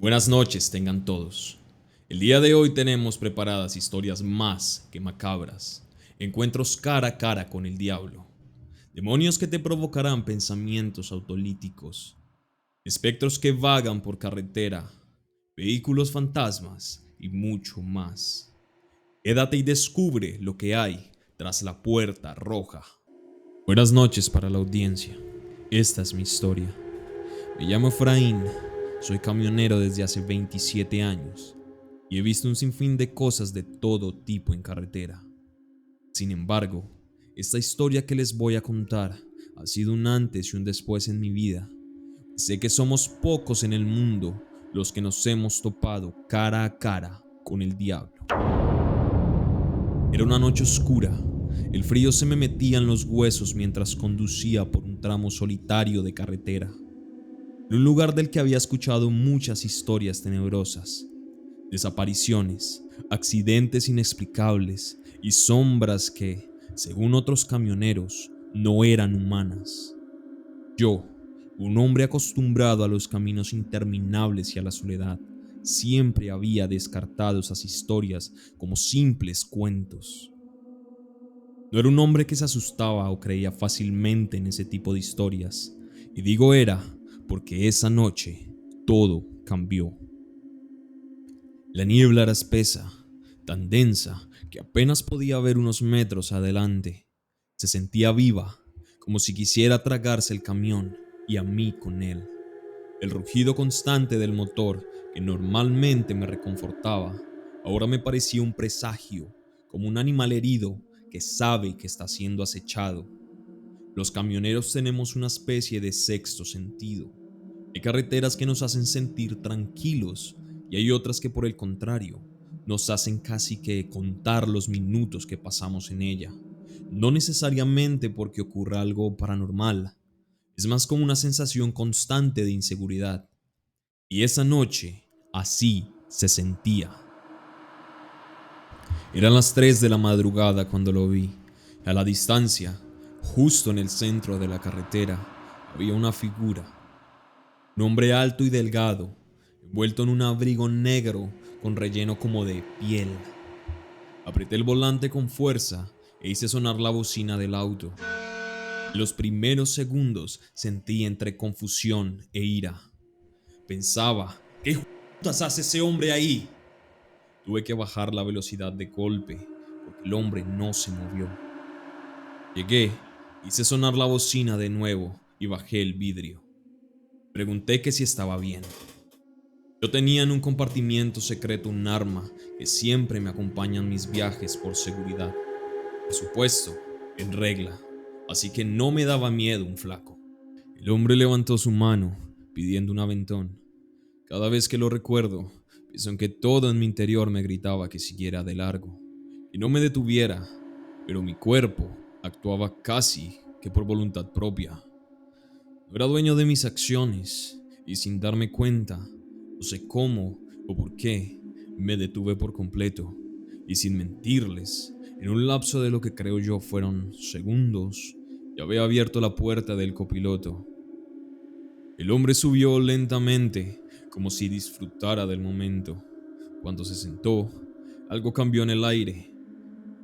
Buenas noches tengan todos. El día de hoy tenemos preparadas historias más que macabras, encuentros cara a cara con el diablo, demonios que te provocarán pensamientos autolíticos, espectros que vagan por carretera, vehículos fantasmas y mucho más. Quédate y descubre lo que hay tras la puerta roja. Buenas noches para la audiencia. Esta es mi historia. Me llamo Efraín, soy camionero desde hace 27 años y he visto un sinfín de cosas de todo tipo en carretera. Sin embargo, esta historia que les voy a contar ha sido un antes y un después en mi vida. Sé que somos pocos en el mundo los que nos hemos topado cara a cara con el diablo. Era una noche oscura. El frío se me metía en los huesos mientras conducía por un tramo solitario de carretera. En un lugar del que había escuchado muchas historias tenebrosas, desapariciones, accidentes inexplicables y sombras que, según otros camioneros, no eran humanas. Yo, un hombre acostumbrado a los caminos interminables y a la soledad, siempre había descartado esas historias como simples cuentos. No era un hombre que se asustaba o creía fácilmente en ese tipo de historias, y digo era porque esa noche todo cambió. La niebla era espesa, tan densa que apenas podía ver unos metros adelante. Se sentía viva, como si quisiera tragarse el camión y a mí con él. El rugido constante del motor, que normalmente me reconfortaba, ahora me parecía un presagio, como un animal herido que sabe que está siendo acechado. Los camioneros tenemos una especie de sexto sentido. Hay carreteras que nos hacen sentir tranquilos y hay otras que, por el contrario, nos hacen casi que contar los minutos que pasamos en ella. No necesariamente porque ocurra algo paranormal, es más como una sensación constante de inseguridad. Y esa noche así se sentía. Eran las 3 de la madrugada cuando lo vi. A la distancia, justo en el centro de la carretera, había una figura. Un hombre alto y delgado, envuelto en un abrigo negro con relleno como de piel. Apreté el volante con fuerza e hice sonar la bocina del auto. En los primeros segundos sentí entre confusión e ira. Pensaba, ¿qué putas hace ese hombre ahí? Tuve que bajar la velocidad de golpe porque el hombre no se movió. Llegué, hice sonar la bocina de nuevo y bajé el vidrio. Pregunté que si estaba bien. Yo tenía en un compartimiento secreto un arma que siempre me acompaña en mis viajes por seguridad. Por supuesto, en regla, así que no me daba miedo un flaco. El hombre levantó su mano, pidiendo un aventón. Cada vez que lo recuerdo, pienso en que todo en mi interior me gritaba que siguiera de largo, y no me detuviera, pero mi cuerpo actuaba casi que por voluntad propia. No era dueño de mis acciones, y sin darme cuenta, no sé cómo o por qué, me detuve por completo, y sin mentirles, en un lapso de lo que creo yo fueron segundos, ya había abierto la puerta del copiloto. El hombre subió lentamente, como si disfrutara del momento. Cuando se sentó, algo cambió en el aire.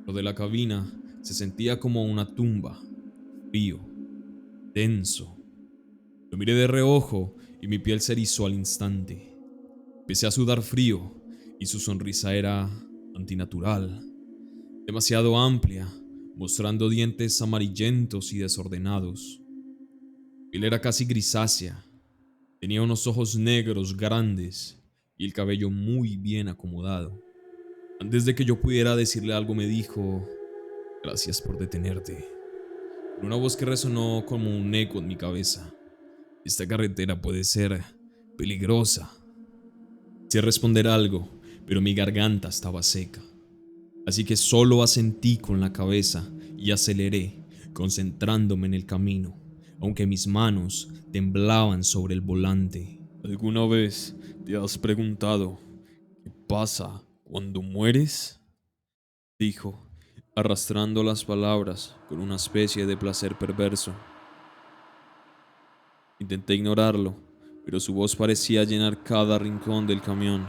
Lo de la cabina se sentía como una tumba, frío, denso. Lo miré de reojo y mi piel se erizó al instante. Empecé a sudar frío y su sonrisa era antinatural, demasiado amplia, mostrando dientes amarillentos y desordenados. La piel era casi grisácea. Tenía unos ojos negros grandes y el cabello muy bien acomodado. Antes de que yo pudiera decirle algo me dijo, gracias por detenerte. Con una voz que resonó como un eco en mi cabeza. Esta carretera puede ser peligrosa. Quise responder algo, pero mi garganta estaba seca. Así que solo asentí con la cabeza y aceleré, concentrándome en el camino, aunque mis manos temblaban sobre el volante. ¿Alguna vez te has preguntado qué pasa cuando mueres? Dijo, arrastrando las palabras con una especie de placer perverso. Intenté ignorarlo, pero su voz parecía llenar cada rincón del camión.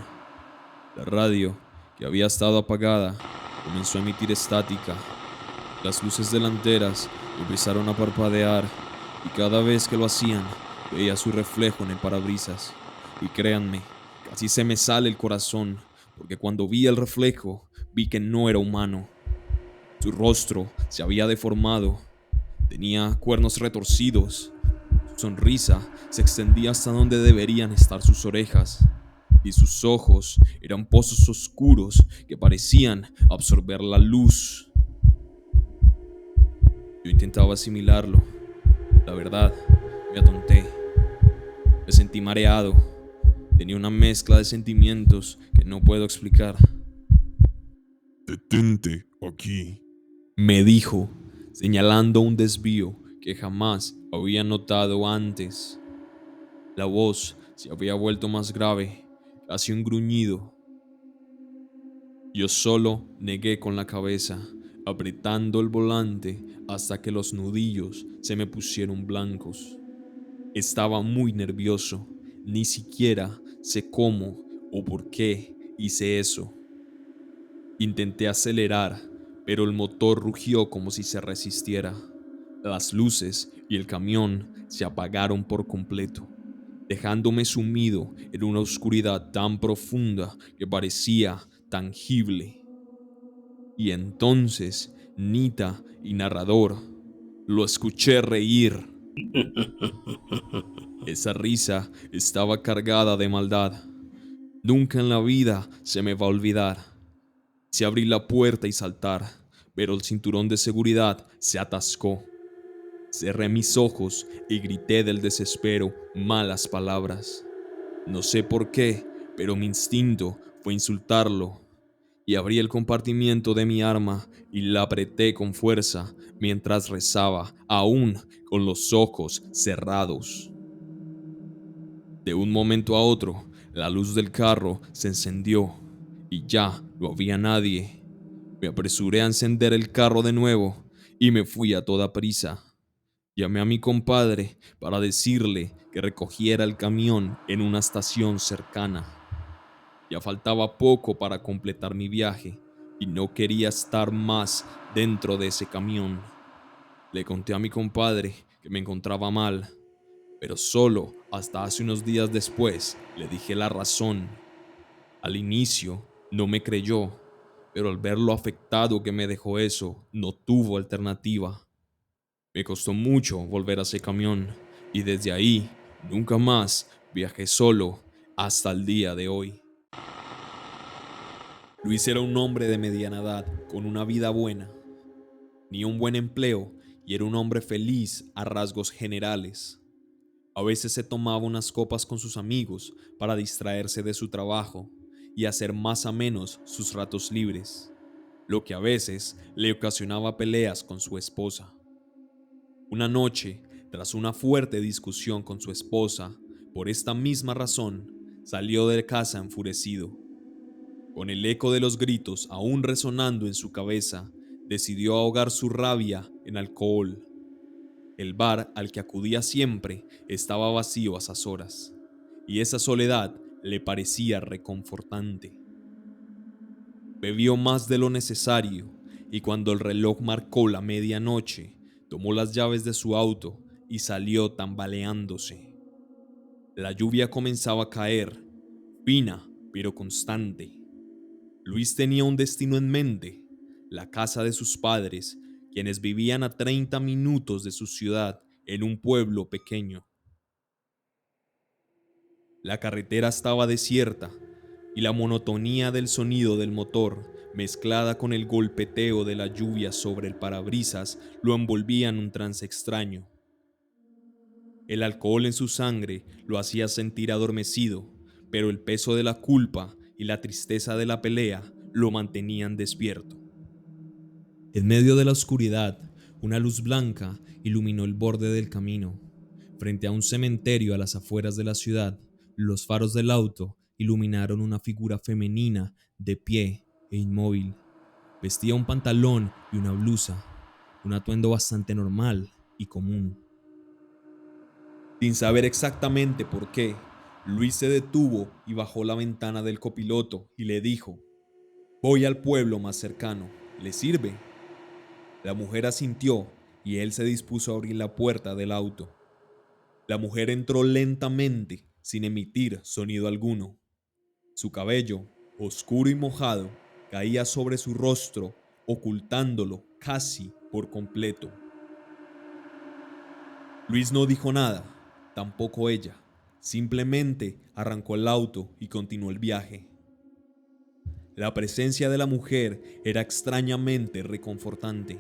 La radio, que había estado apagada, comenzó a emitir estática. Las luces delanteras empezaron a parpadear y cada vez que lo hacían veía su reflejo en el parabrisas. Y créanme, casi se me sale el corazón, porque cuando vi el reflejo vi que no era humano. Su rostro se había deformado, tenía cuernos retorcidos, su sonrisa se extendía hasta donde deberían estar sus orejas, y sus ojos eran pozos oscuros que parecían absorber la luz. Yo intentaba asimilarlo. La verdad, me atonté. Me sentí mareado. Tenía una mezcla de sentimientos que no puedo explicar. Detente aquí. Me dijo, señalando un desvío que jamás había notado antes. La voz se había vuelto más grave, casi un gruñido. Yo solo negué con la cabeza, apretando el volante hasta que los nudillos se me pusieron blancos. Estaba muy nervioso, ni siquiera sé cómo o por qué hice eso. Intenté acelerar, pero el motor rugió como si se resistiera. Las luces y el camión se apagaron por completo, dejándome sumido en una oscuridad tan profunda que parecía tangible. Y entonces, Nita y narrador, lo escuché reír. Esa risa estaba cargada de maldad. Nunca en la vida se me va a olvidar. Quise abrir la puerta y saltar, pero el cinturón de seguridad se atascó. Cerré mis ojos y grité del desespero malas palabras. No sé por qué, pero mi instinto fue insultarlo. Y abrí el compartimiento de mi arma y la apreté con fuerza mientras rezaba, aún con los ojos cerrados. De un momento a otro, la luz del carro se encendió y ya no había nadie. Me apresuré a encender el carro de nuevo y me fui a toda prisa. Llamé a mi compadre para decirle que recogiera el camión en una estación cercana. Ya faltaba poco para completar mi viaje y no quería estar más dentro de ese camión. Le conté a mi compadre que me encontraba mal, pero solo hasta hace unos días después le dije la razón. Al inicio no me creyó, pero al ver lo afectado que me dejó eso, no tuvo alternativa. Me costó mucho volver a ese camión y desde ahí nunca más viajé solo hasta el día de hoy. Luis era un hombre de mediana edad, con una vida buena, tenía un buen empleo y era un hombre feliz a rasgos generales. A veces se tomaba unas copas con sus amigos para distraerse de su trabajo y hacer más a menos sus ratos libres, lo que a veces le ocasionaba peleas con su esposa. Una noche, tras una fuerte discusión con su esposa, por esta misma razón, salió de casa enfurecido. Con el eco de los gritos aún resonando en su cabeza, decidió ahogar su rabia en alcohol. El bar al que acudía siempre estaba vacío a esas horas, y esa soledad le parecía reconfortante. Bebió más de lo necesario, y cuando el reloj marcó la medianoche, tomó las llaves de su auto y salió tambaleándose. La lluvia comenzaba a caer, fina pero constante. Luis tenía un destino en mente, la casa de sus padres, quienes vivían a 30 minutos de su ciudad en un pueblo pequeño. La carretera estaba desierta y la monotonía del sonido del motor, mezclada con el golpeteo de la lluvia sobre el parabrisas, lo envolvía en un trance extraño. El alcohol en su sangre lo hacía sentir adormecido, pero el peso de la culpa y la tristeza de la pelea lo mantenían despierto. En medio de la oscuridad, una luz blanca iluminó el borde del camino. Frente a un cementerio a las afueras de la ciudad, los faros del auto iluminaron una figura femenina de pie e inmóvil. Vestía un pantalón y una blusa, un atuendo bastante normal y común. Sin saber exactamente por qué, Luis se detuvo y bajó la ventana del copiloto y le dijo: «Voy al pueblo más cercano, ¿le sirve?». La mujer asintió y él se dispuso a abrir la puerta del auto. La mujer entró lentamente, sin emitir sonido alguno. Su cabello, oscuro y mojado, caía sobre su rostro, ocultándolo casi por completo. Luis no dijo nada, tampoco ella. Simplemente arrancó el auto y continuó el viaje. La presencia de la mujer era extrañamente reconfortante.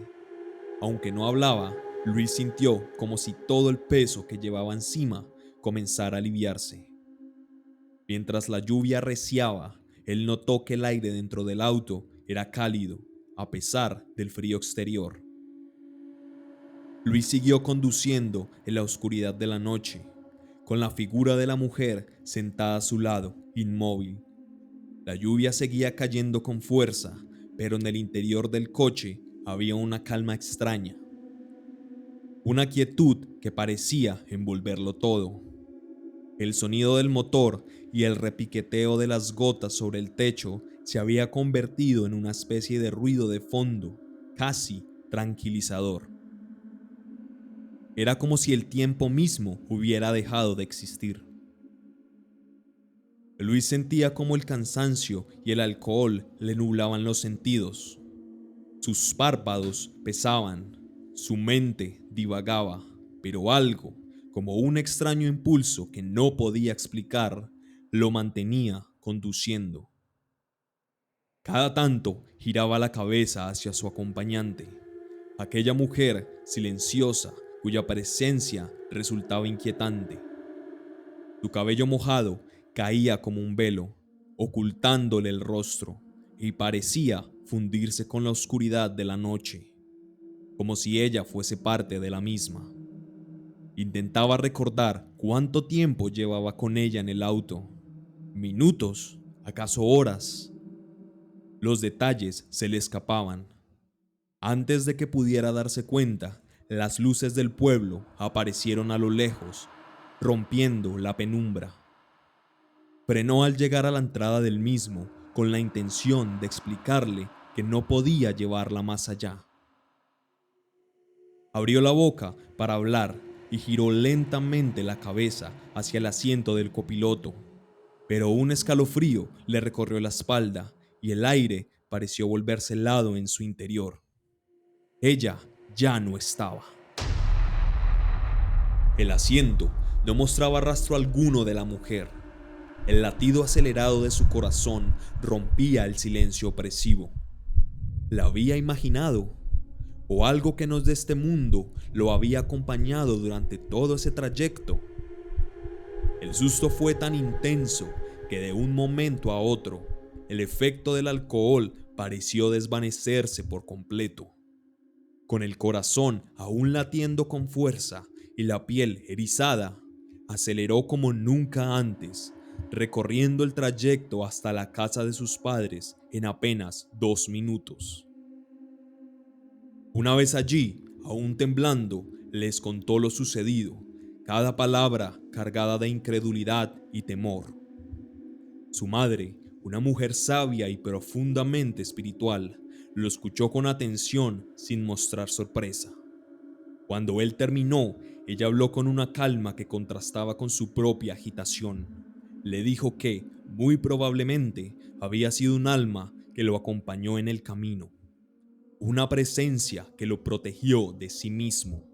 Aunque no hablaba, Luis sintió como si todo el peso que llevaba encima comenzara a aliviarse. Mientras la lluvia arreciaba, él notó que el aire dentro del auto era cálido, a pesar del frío exterior. Luis siguió conduciendo en la oscuridad de la noche, con la figura de la mujer sentada a su lado, inmóvil. La lluvia seguía cayendo con fuerza, pero en el interior del coche había una calma extraña. Una quietud que parecía envolverlo todo. El sonido del motor y el repiqueteo de las gotas sobre el techo se había convertido en una especie de ruido de fondo, casi tranquilizador. Era como si el tiempo mismo hubiera dejado de existir. Luis sentía como el cansancio y el alcohol le nublaban los sentidos. Sus párpados pesaban, su mente divagaba, pero algo, como un extraño impulso que no podía explicar, lo mantenía conduciendo. Cada tanto giraba la cabeza hacia su acompañante, aquella mujer silenciosa cuya presencia resultaba inquietante. Su cabello mojado caía como un velo, ocultándole el rostro, y parecía fundirse con la oscuridad de la noche, como si ella fuese parte de la misma. Intentaba recordar cuánto tiempo llevaba con ella en el auto. ¿Minutos? ¿Acaso horas? Los detalles se le escapaban. Antes de que pudiera darse cuenta, las luces del pueblo aparecieron a lo lejos, rompiendo la penumbra. Frenó al llegar a la entrada del mismo, con la intención de explicarle que no podía llevarla más allá. Abrió la boca para hablar y giró lentamente la cabeza hacia el asiento del copiloto, pero un escalofrío le recorrió la espalda y el aire pareció volverse helado en su interior. Ella ya no estaba. El asiento no mostraba rastro alguno de la mujer. El latido acelerado de su corazón rompía el silencio opresivo. ¿La había imaginado? ¿O algo que no es de este mundo lo había acompañado durante todo ese trayecto? El susto fue tan intenso que de un momento a otro, el efecto del alcohol pareció desvanecerse por completo. Con el corazón aún latiendo con fuerza y la piel erizada, aceleró como nunca antes, recorriendo el trayecto hasta la casa de sus padres en apenas 2 minutos. Una vez allí, aún temblando, les contó lo sucedido, cada palabra cargada de incredulidad y temor. Su madre, una mujer sabia y profundamente espiritual, lo escuchó con atención sin mostrar sorpresa. Cuando él terminó, ella habló con una calma que contrastaba con su propia agitación. Le dijo que, muy probablemente, había sido un alma que lo acompañó en el camino, una presencia que lo protegió de sí mismo.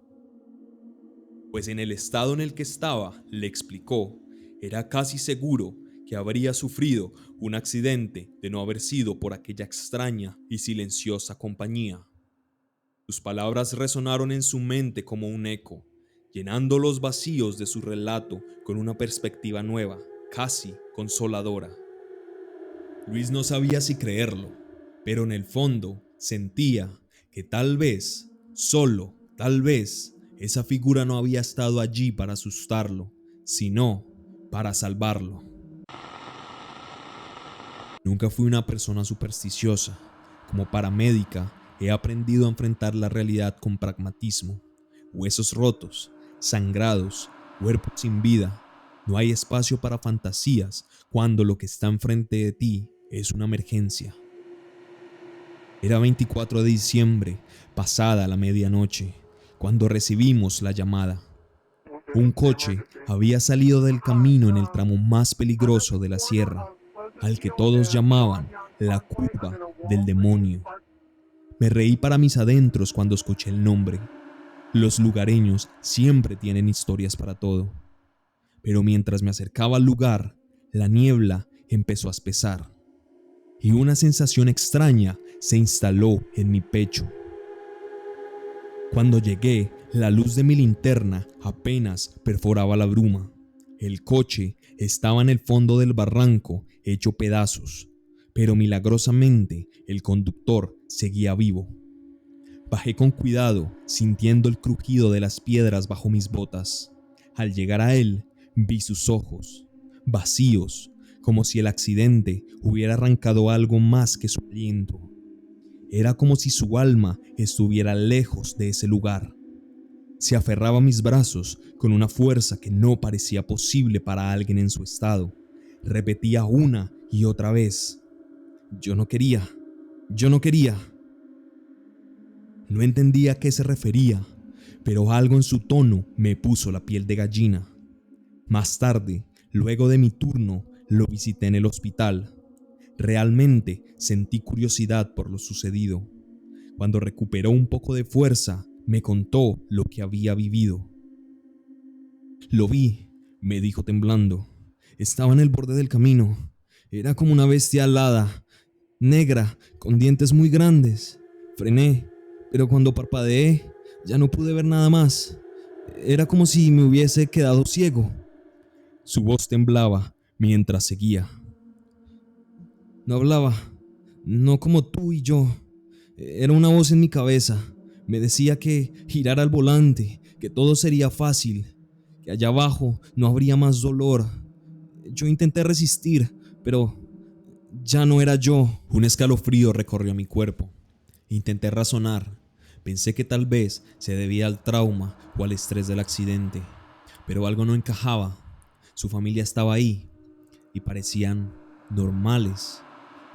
Pues en el estado en el que estaba, le explicó, era casi seguro que habría sufrido un accidente de no haber sido por aquella extraña y silenciosa compañía. Sus palabras resonaron en su mente como un eco, llenando los vacíos de su relato con una perspectiva nueva, casi consoladora. Luis no sabía si creerlo, pero en el fondo sentía que tal vez, solo tal vez, esa figura no había estado allí para asustarlo, sino para salvarlo. Nunca fui una persona supersticiosa. Como paramédica, he aprendido a enfrentar la realidad con pragmatismo. Huesos rotos, sangrados, cuerpo sin vida. No hay espacio para fantasías cuando lo que está enfrente de ti es una emergencia. Era 24 de diciembre, pasada la medianoche, cuando recibimos la llamada. Un coche había salido del camino en el tramo más peligroso de la sierra, al que todos llamaban la curva del demonio. Me reí para mis adentros cuando escuché el nombre. Los lugareños siempre tienen historias para todo. Pero mientras me acercaba al lugar, la niebla empezó a espesar y una sensación extraña se instaló en mi pecho. Cuando llegué, la luz de mi linterna apenas perforaba la bruma. El coche estaba en el fondo del barranco, hecho pedazos, pero milagrosamente el conductor seguía vivo. Bajé con cuidado, sintiendo el crujido de las piedras bajo mis botas. Al llegar a él, vi sus ojos, vacíos, como si el accidente hubiera arrancado algo más que su aliento. Era como si su alma estuviera lejos de ese lugar. Se aferraba a mis brazos con una fuerza que no parecía posible para alguien en su estado. Repetía una y otra vez: yo no quería. No entendía a qué se refería, pero algo en su tono me puso la piel de gallina. Más tarde, luego de mi turno, lo visité en el hospital. Realmente sentí curiosidad por lo sucedido. Cuando recuperó un poco de fuerza, me contó lo que había vivido. Lo vi, me dijo temblando. Estaba en el borde del camino. Era como una bestia alada, negra, con dientes muy grandes. Frené, pero cuando parpadeé, ya no pude ver nada más. Era como si me hubiese quedado ciego. Su voz temblaba mientras seguía. No hablaba, no como tú y yo. Era una voz en mi cabeza. Me decía que girara al volante, que todo sería fácil, que allá abajo no habría más dolor. Yo intenté resistir, pero ya no era yo. Un escalofrío recorrió mi cuerpo. Intenté razonar. Pensé que tal vez se debía al trauma o al estrés del accidente, pero algo no encajaba. Su familia estaba ahí y parecían normales.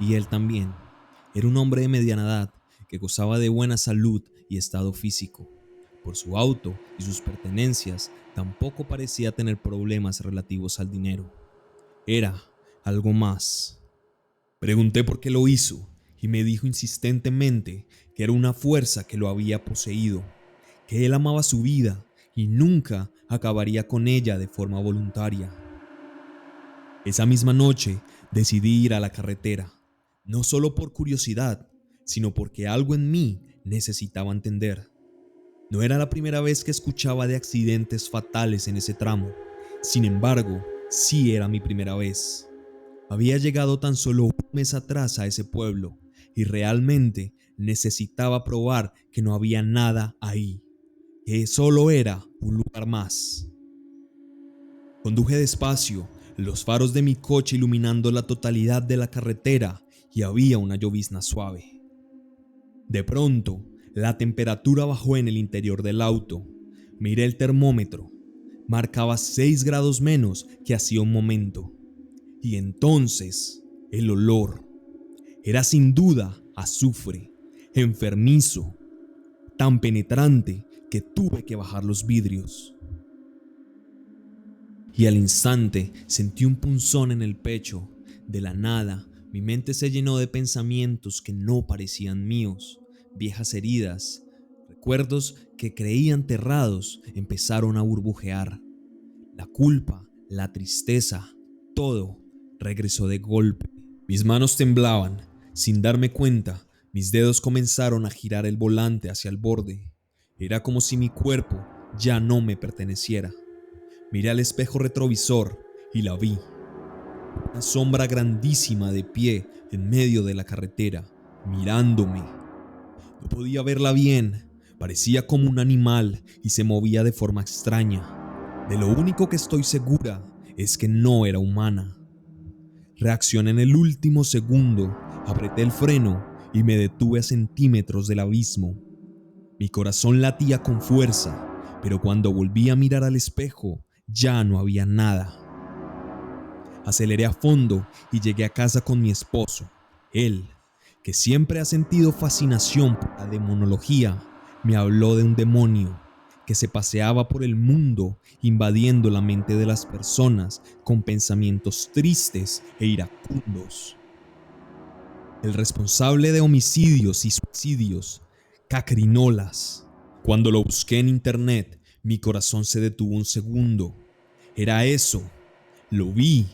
Y él también. Era un hombre de mediana edad que gozaba de buena salud y estado físico. Por su auto y sus pertenencias, tampoco parecía tener problemas relativos al dinero. Era algo más. Pregunté por qué lo hizo y me dijo insistentemente que era una fuerza que lo había poseído, que él amaba su vida y nunca acabaría con ella de forma voluntaria. Esa misma noche decidí ir a la carretera, no solo por curiosidad, sino porque algo en mí necesitaba entender. No era la primera vez que escuchaba de accidentes fatales en ese tramo. Sin embargo, sí era mi primera vez. Había llegado tan solo un mes atrás a ese pueblo y realmente necesitaba probar que no había nada ahí, que solo era un lugar más. Conduje despacio, los faros de mi coche iluminando la totalidad de la carretera, y había una llovizna suave. De pronto, la temperatura bajó en el interior del auto. Miré el termómetro. Marcaba 6 grados menos que hacía un momento. Y entonces, el olor. Era sin duda azufre, enfermizo, tan penetrante que tuve que bajar los vidrios. Y al instante sentí un punzón en el pecho. De la nada, mi mente se llenó de pensamientos que no parecían míos. Viejas heridas, recuerdos que creía enterrados empezaron a burbujear. La culpa, la tristeza, todo regresó de golpe. Mis manos temblaban. Sin darme cuenta, mis dedos comenzaron a girar el volante hacia el borde. Era como si mi cuerpo ya no me perteneciera. Miré al espejo retrovisor y la vi. Una sombra grandísima de pie en medio de la carretera, mirándome. No podía verla bien, parecía como un animal y se movía de forma extraña. De lo único que estoy segura es que no era humana. Reaccioné en el último segundo, apreté el freno y me detuve a centímetros del abismo. Mi corazón latía con fuerza, pero cuando volví a mirar al espejo, ya no había nada. Aceleré a fondo y llegué a casa con mi esposo. Él, que siempre ha sentido fascinación por la demonología, me habló de un demonio que se paseaba por el mundo invadiendo la mente de las personas con pensamientos tristes e iracundos. El responsable de homicidios y suicidios, Cacrinolas. Cuando lo busqué en internet, mi corazón se detuvo un segundo. Era eso, lo vi.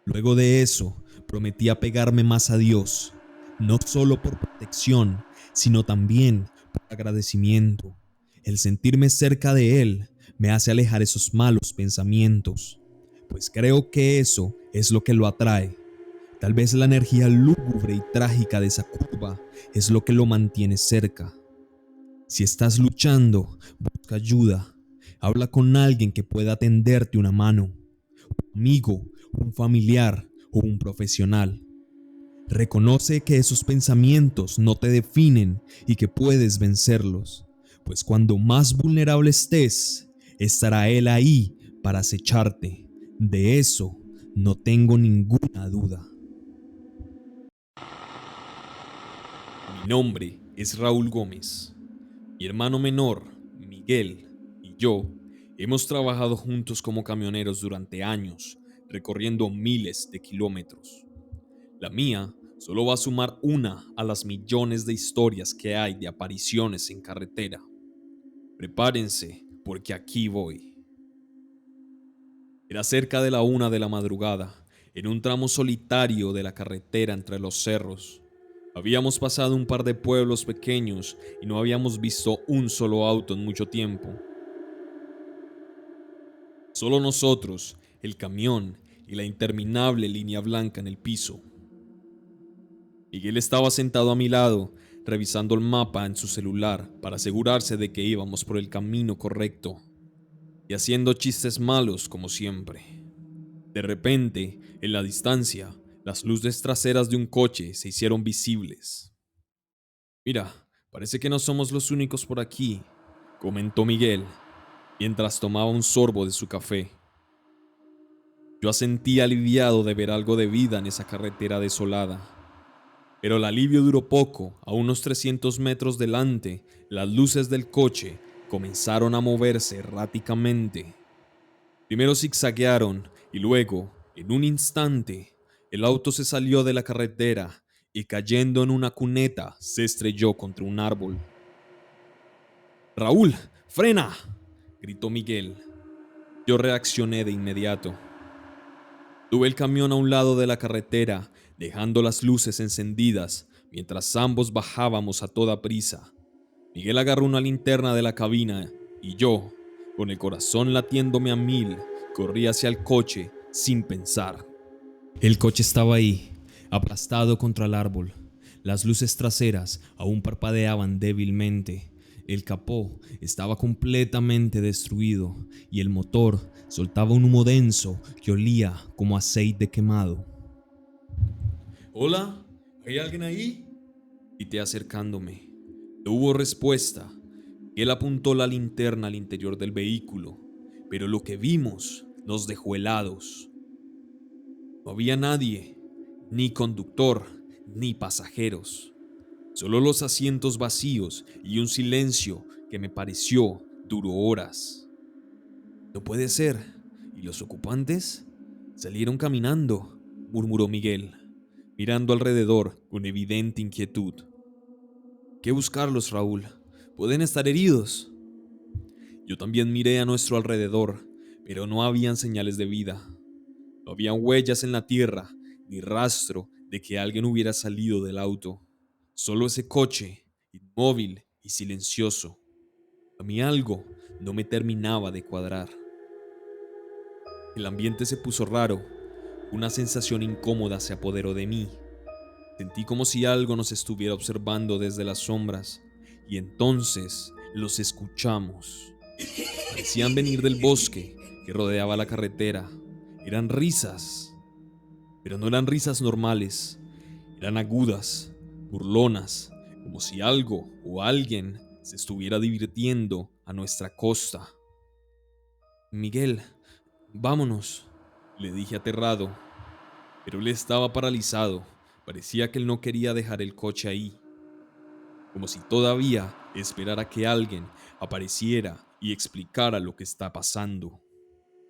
Luego de eso, prometí apegarme más a Dios, no solo por protección, sino también por agradecimiento. El sentirme cerca de Él me hace alejar esos malos pensamientos, pues creo que eso es lo que lo atrae. Tal vez la energía lúgubre y trágica de esa curva es lo que lo mantiene cerca. Si estás luchando, busca ayuda. Habla con alguien que pueda tenderte una mano. Un amigo, un familiar o un profesional. Reconoce que esos pensamientos no te definen y que puedes vencerlos, pues cuando más vulnerable estés, estará Él ahí para acecharte. De eso no tengo ninguna duda. Mi nombre es Raúl Gómez. Mi hermano menor, Miguel, y yo hemos trabajado juntos como camioneros durante años, recorriendo miles de kilómetros. La mía solo va a sumar una a las millones de historias que hay de apariciones en carretera. Prepárense, porque aquí voy. Era cerca de la 1 de la madrugada, en un tramo solitario de la carretera entre los cerros. Habíamos pasado un par de pueblos pequeños y no habíamos visto un solo auto en mucho tiempo. Solo nosotros, el camión y la interminable línea blanca en el piso. Miguel estaba sentado a mi lado, revisando el mapa en su celular para asegurarse de que íbamos por el camino correcto, y haciendo chistes malos como siempre. De repente, en la distancia, las luces traseras de un coche se hicieron visibles. Mira, parece que no somos los únicos por aquí, comentó Miguel, mientras tomaba un sorbo de su café. Yo asentí aliviado de ver algo de vida en esa carretera desolada. Pero el alivio duró poco. A unos 300 metros delante, las luces del coche comenzaron a moverse erráticamente. Primero zigzaguearon y luego, en un instante, el auto se salió de la carretera y cayendo en una cuneta se estrelló contra un árbol. ¡Raúl, frena!, gritó Miguel. Yo reaccioné de inmediato. Tuve el camión a un lado de la carretera, dejando las luces encendidas, mientras ambos bajábamos a toda prisa. Miguel agarró una linterna de la cabina y yo, con el corazón latiéndome a 1000, corrí hacia el coche sin pensar. El coche estaba ahí, aplastado contra el árbol. Las luces traseras aún parpadeaban débilmente. El capó estaba completamente destruido y el motor soltaba un humo denso que olía como aceite quemado. «Hola, ¿hay alguien ahí?», grité acercándome. No hubo respuesta. Él apuntó la linterna al interior del vehículo, pero lo que vimos nos dejó helados. No había nadie, ni conductor, ni pasajeros. Solo los asientos vacíos y un silencio que me pareció duró horas. No puede ser. ¿Y los ocupantes? Salieron caminando, murmuró Miguel, mirando alrededor con evidente inquietud. ¿Qué buscarlos, Raúl? Pueden estar heridos. Yo también miré a nuestro alrededor, pero no habían señales de vida. No habían huellas en la tierra, ni rastro de que alguien hubiera salido del auto. Solo ese coche, inmóvil y silencioso. A mí algo no me terminaba de cuadrar. El ambiente se puso raro. Una sensación incómoda se apoderó de mí. Sentí como si algo nos estuviera observando desde las sombras, y entonces los escuchamos. Parecían venir del bosque que rodeaba la carretera. Eran risas, pero no eran risas normales. Eran agudas, burlonas, como si algo o alguien se estuviera divirtiendo a nuestra costa. Miguel, vámonos, le dije aterrado, pero él estaba paralizado. Parecía que él no quería dejar el coche ahí, como si todavía esperara que alguien apareciera y explicara lo que está pasando.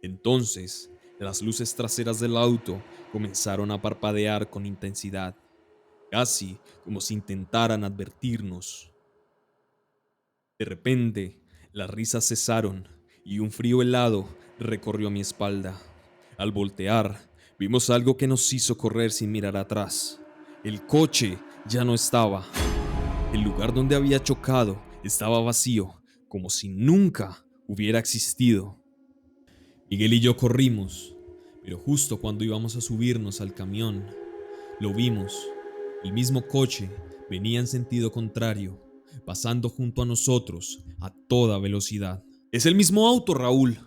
Entonces, las luces traseras del auto comenzaron a parpadear con intensidad, casi como si intentaran advertirnos. De repente, las risas cesaron y un frío helado recorrió mi espalda. Al voltear, vimos algo que nos hizo correr sin mirar atrás. El coche ya no estaba. El lugar donde había chocado estaba vacío, como si nunca hubiera existido. Miguel y yo corrimos, pero justo cuando íbamos a subirnos al camión, lo vimos. El mismo coche venía en sentido contrario, pasando junto a nosotros a toda velocidad. «Es el mismo auto, Raúl»,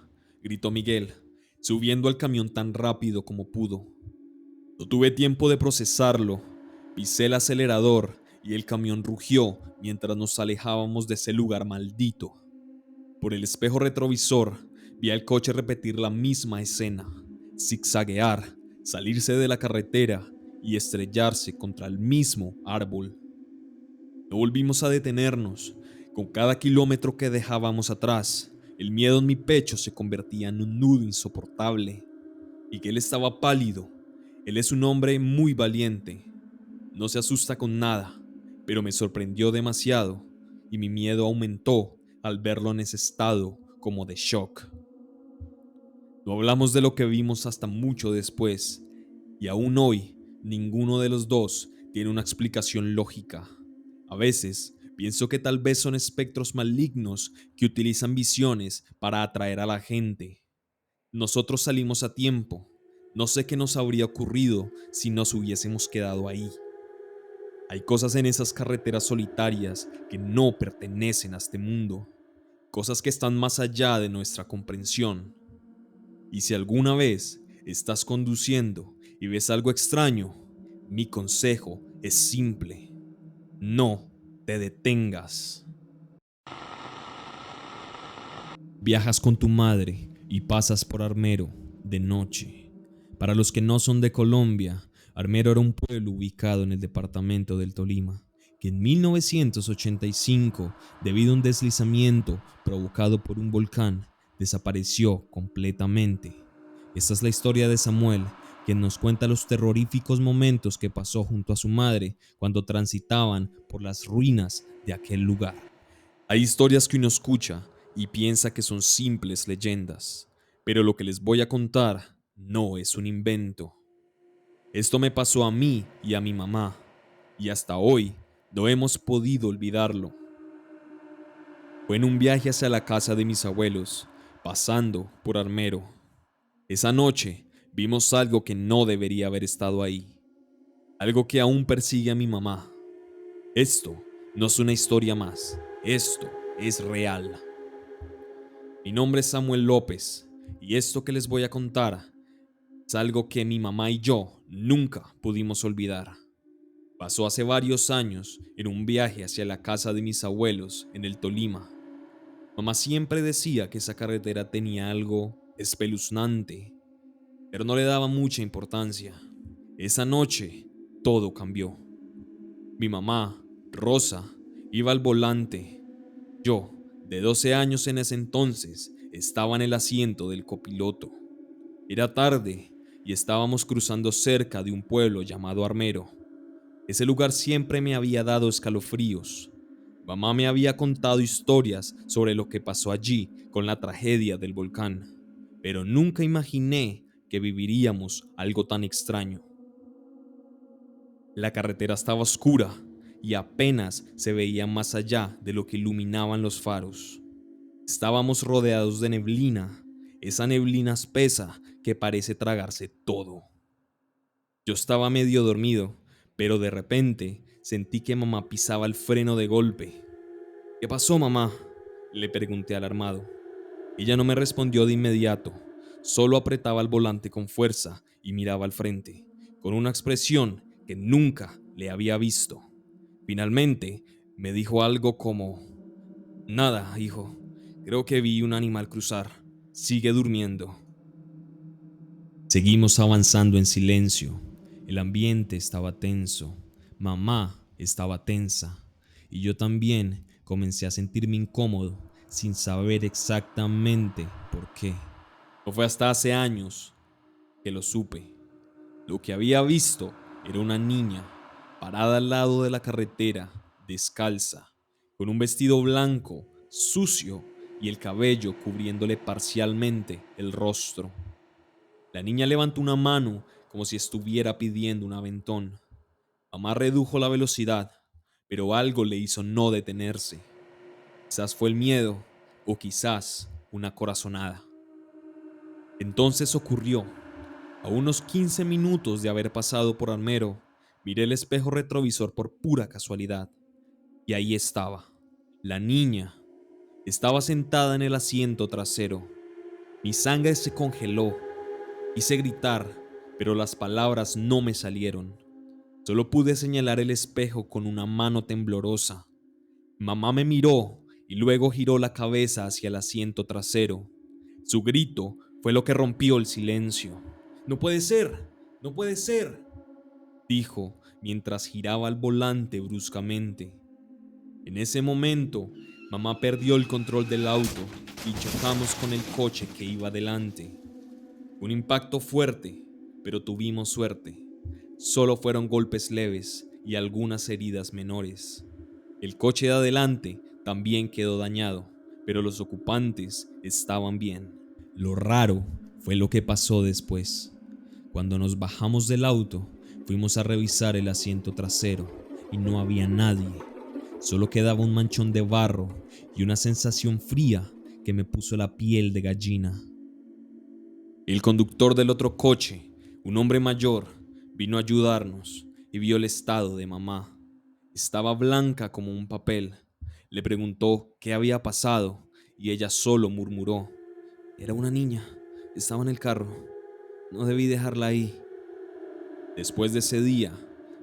gritó Miguel, subiendo al camión tan rápido como pudo. No tuve tiempo de procesarlo. Pisé el acelerador y el camión rugió mientras nos alejábamos de ese lugar maldito. Por el espejo retrovisor vi al coche repetir la misma escena, zigzaguear, salirse de la carretera y estrellarse contra el mismo árbol. No volvimos a detenernos. Con cada kilómetro que dejábamos atrás, el miedo en mi pecho se convertía en un nudo insoportable. Miguel estaba pálido. Él es un hombre muy valiente. No se asusta con nada, pero me sorprendió demasiado y mi miedo aumentó al verlo en ese estado como de shock. No hablamos de lo que vimos hasta mucho después, y aún hoy ninguno de los dos tiene una explicación lógica. A veces pienso que tal vez son espectros malignos que utilizan visiones para atraer a la gente. Nosotros salimos a tiempo. No sé qué nos habría ocurrido si nos hubiésemos quedado ahí. Hay cosas en esas carreteras solitarias que no pertenecen a este mundo, cosas que están más allá de nuestra comprensión. Y si alguna vez estás conduciendo y ves algo extraño, mi consejo es simple: no te detengas. Viajas con tu madre y pasas por Armero de noche. Para los que no son de Colombia, Armero era un pueblo ubicado en el departamento del Tolima, que en 1985, debido a un deslizamiento provocado por un volcán, desapareció completamente. Esta es la historia de Samuel, quien nos cuenta los terroríficos momentos que pasó junto a su madre cuando transitaban por las ruinas de aquel lugar. Hay historias que uno escucha y piensa que son simples leyendas, pero lo que les voy a contar no es un invento. Esto me pasó a mí y a mi mamá, y hasta hoy no hemos podido olvidarlo. Fue en un viaje hacia la casa de mis abuelos, pasando por Armero. Esa noche vimos algo que no debería haber estado ahí, algo que aún persigue a mi mamá. Esto no es una historia más, esto es real. Mi nombre es Samuel López y esto que les voy a contar es algo que mi mamá y yo nunca pudimos olvidar. Pasó hace varios años en un viaje hacia la casa de mis abuelos en el Tolima. Mamá siempre decía que esa carretera tenía algo espeluznante, pero no le daba mucha importancia. Esa noche todo cambió. Mi mamá, Rosa, iba al volante. Yo, de 12 años en ese entonces, estaba en el asiento del copiloto. Era tarde y estábamos cruzando cerca de un pueblo llamado Armero. Ese lugar siempre me había dado escalofríos. Mamá me había contado historias sobre lo que pasó allí con la tragedia del volcán, pero nunca imaginé que viviríamos algo tan extraño. La carretera estaba oscura y apenas se veía más allá de lo que iluminaban los faros. Estábamos rodeados de neblina, esa neblina espesa que parece tragarse todo. Yo estaba medio dormido, pero de repente sentí que mamá pisaba el freno de golpe. «¿Qué pasó, mamá?», le pregunté alarmado. Ella no me respondió de inmediato, solo apretaba el volante con fuerza y miraba al frente, con una expresión que nunca le había visto. Finalmente me dijo algo como: «Nada, hijo, creo que vi un animal cruzar». sigue durmiendo. Seguimos avanzando en silencio. El ambiente estaba tenso. Mamá estaba tensa. Y yo también comencé a sentirme incómodo sin saber exactamente por qué. No fue hasta hace años que lo supe. Lo que había visto era una niña parada al lado de la carretera, descalza, con un vestido blanco, sucio y el cabello cubriéndole parcialmente el rostro. La niña levantó una mano como si estuviera pidiendo un aventón. Mamá redujo la velocidad, pero algo le hizo no detenerse. Quizás fue el miedo o quizás una corazonada. Entonces ocurrió. A unos 15 minutos de haber pasado por Armero, miré el espejo retrovisor por pura casualidad. Y ahí estaba. La niña estaba sentada en el asiento trasero. Mi sangre se congeló. Quise gritar, pero las palabras no me salieron. Solo pude señalar el espejo con una mano temblorosa. Mamá me miró y luego giró la cabeza hacia el asiento trasero. Su grito fue lo que rompió el silencio. «¡No puede ser! ¡No puede ser!», dijo mientras giraba el volante bruscamente. En ese momento, mamá perdió el control del auto y chocamos con el coche que iba delante. Un impacto fuerte, pero tuvimos suerte. Solo fueron golpes leves y algunas heridas menores. El coche de adelante también quedó dañado, pero los ocupantes estaban bien. Lo raro fue lo que pasó después. Cuando nos bajamos del auto, fuimos a revisar el asiento trasero y no había nadie. Solo quedaba un manchón de barro y una sensación fría que me puso la piel de gallina. El conductor del otro coche, un hombre mayor, vino a ayudarnos y vio el estado de mamá. Estaba blanca como un papel. Le preguntó qué había pasado y ella solo murmuró: «Era una niña, estaba en el carro, no debí dejarla ahí». Después de ese día,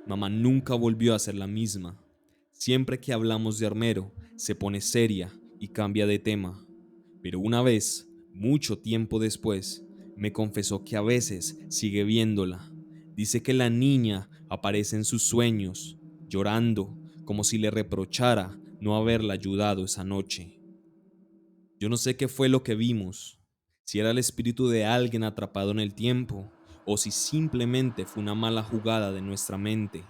mamá nunca volvió a ser la misma. Siempre que hablamos de Armero, se pone seria y cambia de tema. Pero una vez, mucho tiempo después, me confesó que a veces sigue viéndola. Dice que la niña aparece en sus sueños, llorando, como si le reprochara no haberla ayudado esa noche. Yo no sé qué fue lo que vimos, si era el espíritu de alguien atrapado en el tiempo, o si simplemente fue una mala jugada de nuestra mente.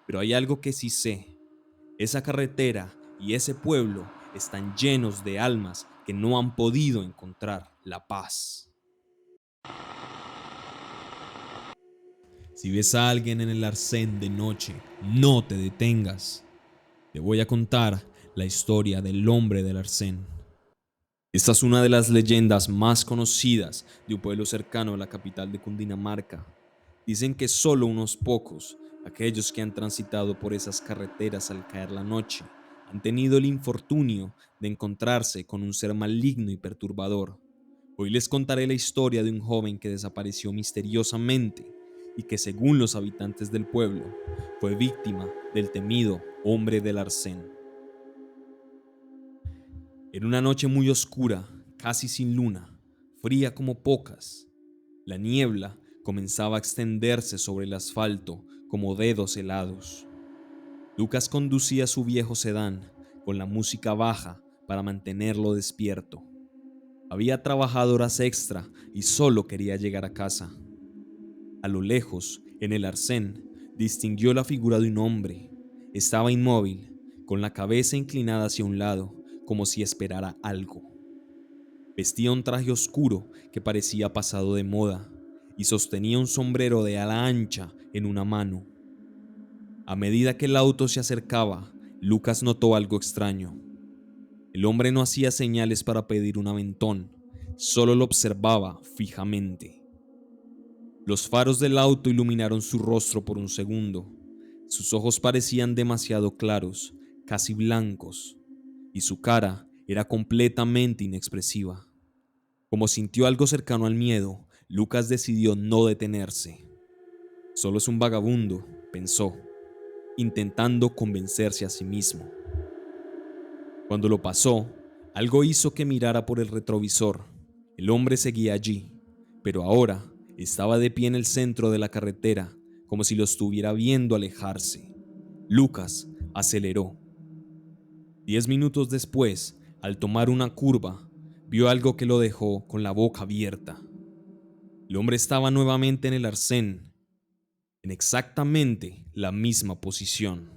Pero hay algo que sí sé: esa carretera y ese pueblo están llenos de almas que no han podido encontrar la paz. Si ves a alguien en el arcén de noche, no te detengas. Te voy a contar la historia del hombre del arcén. Esta es una de las leyendas más conocidas de un pueblo cercano a la capital de Cundinamarca. Dicen que solo unos pocos, aquellos que han transitado por esas carreteras al caer la noche, han tenido el infortunio de encontrarse con un ser maligno y perturbador. Hoy les contaré la historia de un joven que desapareció misteriosamente y que, según los habitantes del pueblo, fue víctima del temido hombre del arcén. En una noche muy oscura, casi sin luna, fría como pocas, la niebla comenzaba a extenderse sobre el asfalto como dedos helados. Lucas conducía su viejo sedán con la música baja para mantenerlo despierto. Había trabajado horas extra y solo quería llegar a casa. A lo lejos, en el arcén, distinguió la figura de un hombre. Estaba inmóvil, con la cabeza inclinada hacia un lado, como si esperara algo. Vestía un traje oscuro que parecía pasado de moda y sostenía un sombrero de ala ancha en una mano. A medida que el auto se acercaba, Lucas notó algo extraño. El hombre no hacía señales para pedir un aventón, solo lo observaba fijamente. Los faros del auto iluminaron su rostro por un segundo. Sus ojos parecían demasiado claros, casi blancos, y su cara era completamente inexpresiva. Como sintió algo cercano al miedo, Lucas decidió no detenerse. Solo es un vagabundo, pensó, intentando convencerse a sí mismo. Cuando lo pasó, algo hizo que mirara por el retrovisor. El hombre seguía allí, pero ahora estaba de pie en el centro de la carretera, como si lo estuviera viendo alejarse. Lucas aceleró. 10 minutos después, al tomar una curva, vio algo que lo dejó con la boca abierta. El hombre estaba nuevamente en el arcén, en exactamente la misma posición.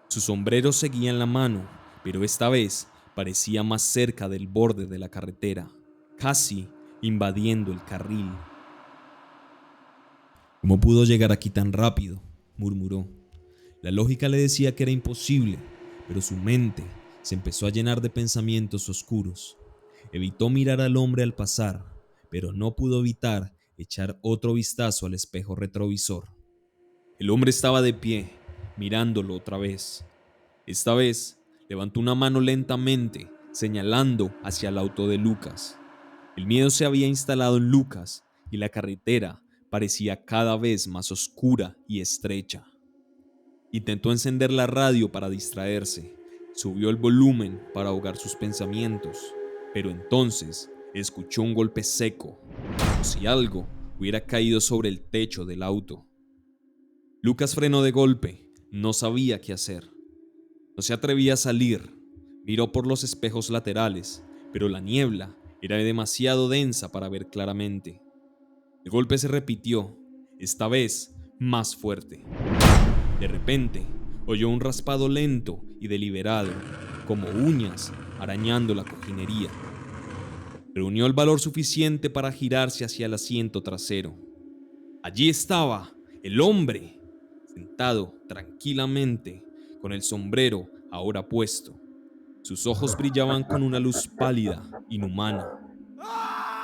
Su sombrero seguía en la mano, pero esta vez parecía más cerca del borde de la carretera, casi invadiendo el carril. ¿Cómo pudo llegar aquí tan rápido?, murmuró. La lógica le decía que era imposible, pero su mente se empezó a llenar de pensamientos oscuros. Evitó mirar al hombre al pasar, pero no pudo evitar echar otro vistazo al espejo retrovisor. El hombre estaba de pie, mirándolo otra vez. Esta vez levantó una mano lentamente, señalando hacia el auto de Lucas. El miedo se había instalado en Lucas y la carretera parecía cada vez más oscura y estrecha. Intentó encender la radio para distraerse, subió el volumen para ahogar sus pensamientos, pero entonces escuchó un golpe seco, como si algo hubiera caído sobre el techo del auto. Lucas frenó de golpe, no sabía qué hacer. No se atrevía a salir, miró por los espejos laterales, pero la niebla era demasiado densa para ver claramente. El golpe se repitió, esta vez más fuerte. De repente, oyó un raspado lento y deliberado, como uñas arañando la cojinería. Reunió el valor suficiente para girarse hacia el asiento trasero. Allí estaba el hombre, sentado tranquilamente, con el sombrero ahora puesto. Sus ojos brillaban con una luz pálida, inhumana.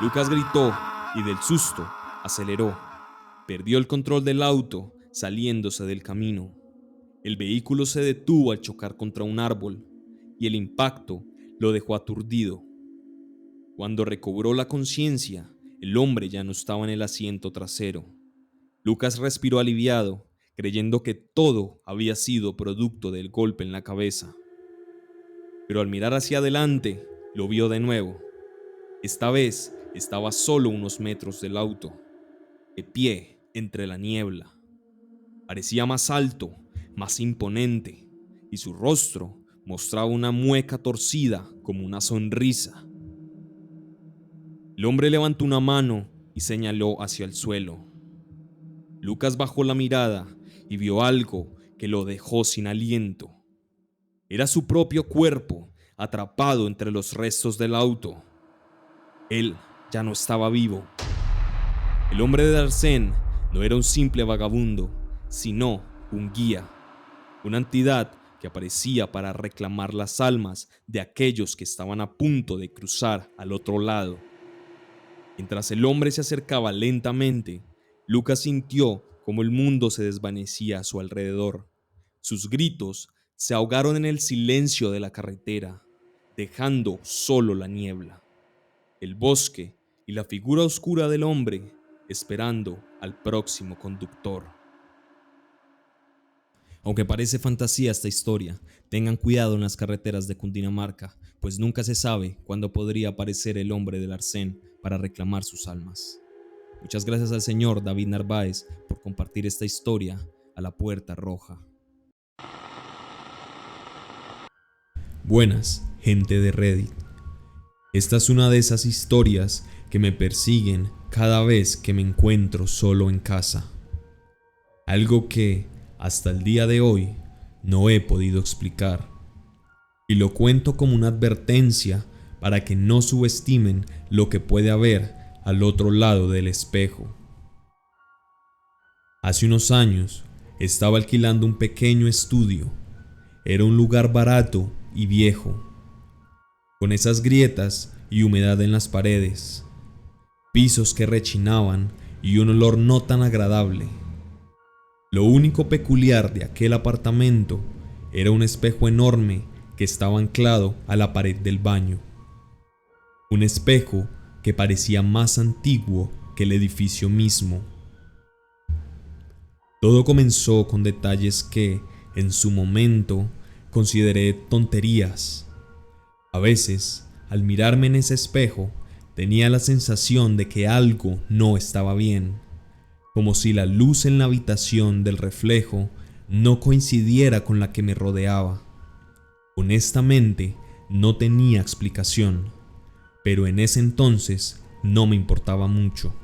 Lucas gritó y del susto aceleró. Perdió el control del auto, saliéndose del camino. El vehículo se detuvo al chocar contra un árbol y el impacto lo dejó aturdido. Cuando recobró la conciencia, el hombre ya no estaba en el asiento trasero. Lucas respiró aliviado, creyendo que todo había sido producto del golpe en la cabeza. Pero al mirar hacia adelante, lo vio de nuevo. Esta vez estaba solo unos metros del auto, de pie entre la niebla. Parecía más alto, más imponente, y su rostro mostraba una mueca torcida como una sonrisa. El hombre levantó una mano y señaló hacia el suelo. Lucas bajó la mirada y vio algo que lo dejó sin aliento. Era su propio cuerpo, atrapado entre los restos del auto. Él ya no estaba vivo. El hombre de Darsén no era un simple vagabundo, sino un guía, una entidad que aparecía para reclamar las almas de aquellos que estaban a punto de cruzar al otro lado. Mientras el hombre se acercaba lentamente, Lucas sintió cómo el mundo se desvanecía a su alrededor. Sus gritos se ahogaron en el silencio de la carretera, dejando solo la niebla, el bosque y la figura oscura del hombre esperando al próximo conductor. Aunque parece fantasía esta historia, tengan cuidado en las carreteras de Cundinamarca, pues nunca se sabe cuándo podría aparecer el hombre del arcén para reclamar sus almas. Muchas gracias al señor David Narváez por compartir esta historia a la Puerta Roja. Buenas, gente de Reddit. Esta es una de esas historias que me persiguen cada vez que me encuentro solo en casa. Algo que, hasta el día de hoy, no he podido explicar. Y lo cuento como una advertencia para que no subestimen lo que puede haber al otro lado del espejo. Hace unos años, estaba alquilando un pequeño estudio. Era un lugar barato y viejo, con esas grietas y humedad en las paredes, pisos que rechinaban y un olor no tan agradable. Lo único peculiar de aquel apartamento era un espejo enorme que estaba anclado a la pared del baño. Un espejo que parecía más antiguo que el edificio mismo. Todo comenzó con detalles que, en su momento, consideré tonterías. A veces, al mirarme en ese espejo, Tenía la sensación de que algo no estaba bien, como si la luz en la habitación del reflejo no coincidiera con la que me rodeaba. Honestamente, no tenía explicación, pero en ese entonces no me importaba mucho.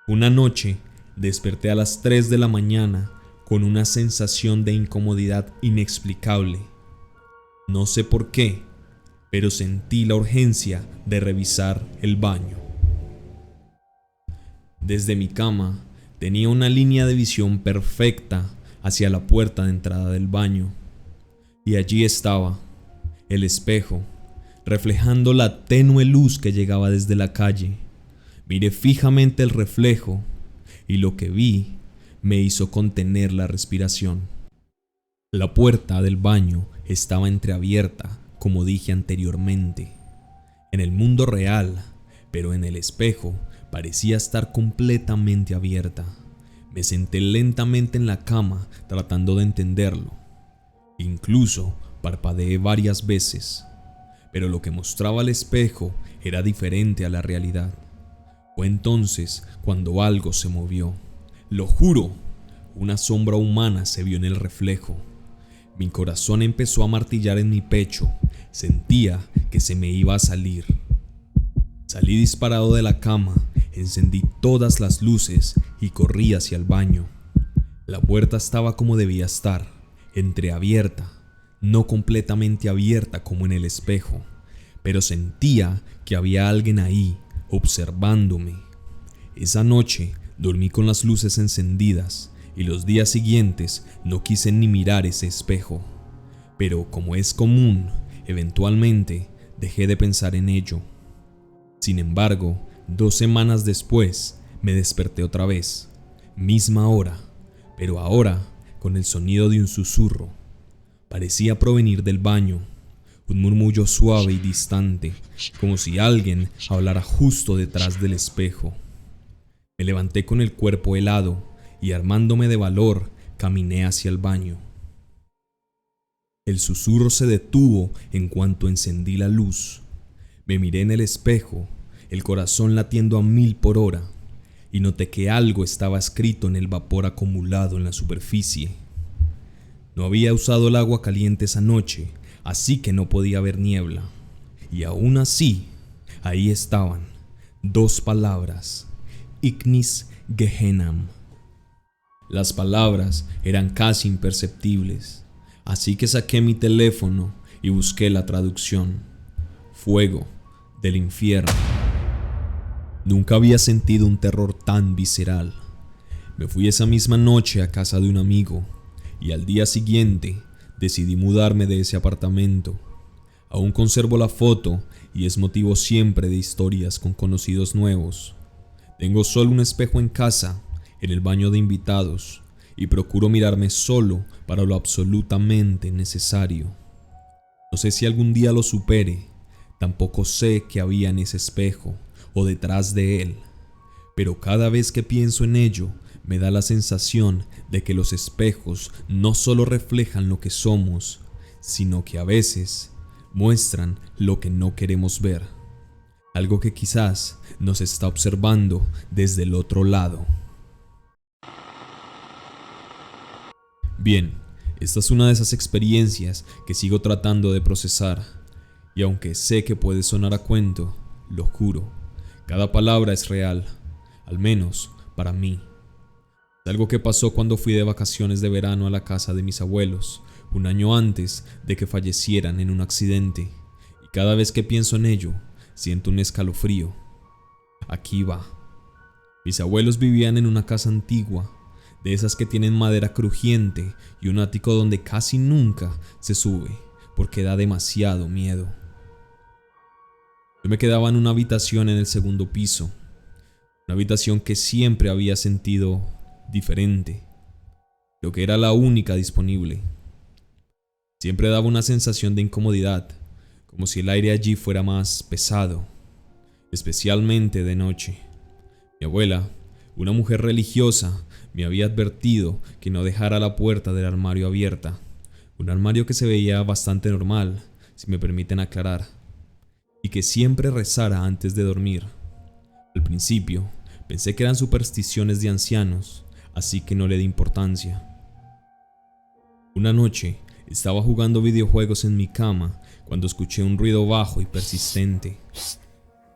Una noche desperté a las 3 de la mañana con una sensación de incomodidad inexplicable. No sé por qué, pero sentí la urgencia de revisar el baño. Desde mi cama tenía una línea de visión perfecta hacia la puerta de entrada del baño, y allí estaba, el espejo, reflejando la tenue luz que llegaba desde la calle. Miré fijamente el reflejo y lo que vi me hizo contener la respiración. La puerta del baño estaba entreabierta, como dije anteriormente. En el mundo real, pero en el espejo, parecía estar completamente abierta. Me senté lentamente en la cama tratando de entenderlo. Incluso parpadeé varias veces, pero lo que mostraba el espejo era diferente a la realidad. Fue entonces cuando algo se movió. Lo juro, una sombra humana se vio en el reflejo. Mi corazón empezó a martillar en mi pecho. Sentía que se me iba a salir. Salí disparado de la cama, encendí todas las luces y corrí hacia el baño. La puerta estaba como debía estar, entreabierta, no completamente abierta como en el espejo, pero sentía que había alguien ahí, observándome. Esa noche dormí con las luces encendidas y los días siguientes no quise ni mirar ese espejo. Pero como es común, eventualmente dejé de pensar en ello. Sin embargo, 2 semanas después me desperté otra vez, misma hora, pero ahora con el sonido de un susurro. Parecía provenir del baño, un murmullo suave y distante, como si alguien hablara justo detrás del espejo. Me levanté con el cuerpo helado y, armándome de valor, caminé hacia el baño. El susurro se detuvo en cuanto encendí la luz. Me miré en el espejo, el corazón latiendo a 1000 por hora, y noté que algo estaba escrito en el vapor acumulado en la superficie. No había usado el agua caliente esa noche, así que no podía ver niebla. Y aún así, ahí estaban, 2 palabras: Ignis Gehenam. Las palabras eran casi imperceptibles, así que saqué mi teléfono y busqué la traducción: fuego del infierno. Nunca había sentido un terror tan visceral. Me fui esa misma noche a casa de un amigo y al día siguiente decidí mudarme de ese apartamento. Aún conservo la foto y es motivo siempre de historias con conocidos nuevos. Tengo solo un espejo en casa, en el baño de invitados, y procuro mirarme solo para lo absolutamente necesario. No sé si algún día lo supere, tampoco sé qué había en ese espejo o detrás de él, pero cada vez que pienso en ello, me da la sensación de que los espejos no solo reflejan lo que somos, sino que a veces muestran lo que no queremos ver, algo que quizás nos está observando desde el otro lado. Bien, esta es una de esas experiencias que sigo tratando de procesar, y aunque sé que puede sonar a cuento, lo juro, cada palabra es real, al menos para mí. Es algo que pasó cuando fui de vacaciones de verano a la casa de mis abuelos, un año antes de que fallecieran en un accidente, y cada vez que pienso en ello, siento un escalofrío. Aquí va. Mis abuelos vivían en una casa antigua, de esas que tienen madera crujiente y un ático donde casi nunca se sube, porque da demasiado miedo. Yo me quedaba en una habitación en el segundo piso, una habitación que siempre había sentido diferente, lo que era la única disponible. Siempre daba una sensación de incomodidad, como si el aire allí fuera más pesado, especialmente de noche. Mi abuela, una mujer religiosa, me había advertido que no dejara la puerta del armario abierta, un armario que se veía bastante normal, si me permiten aclarar. y que siempre rezara antes de dormir. Al principio pensé que eran supersticiones de ancianos, así que no le di importancia. Una noche estaba jugando videojuegos en mi cama cuando escuché un ruido bajo y persistente.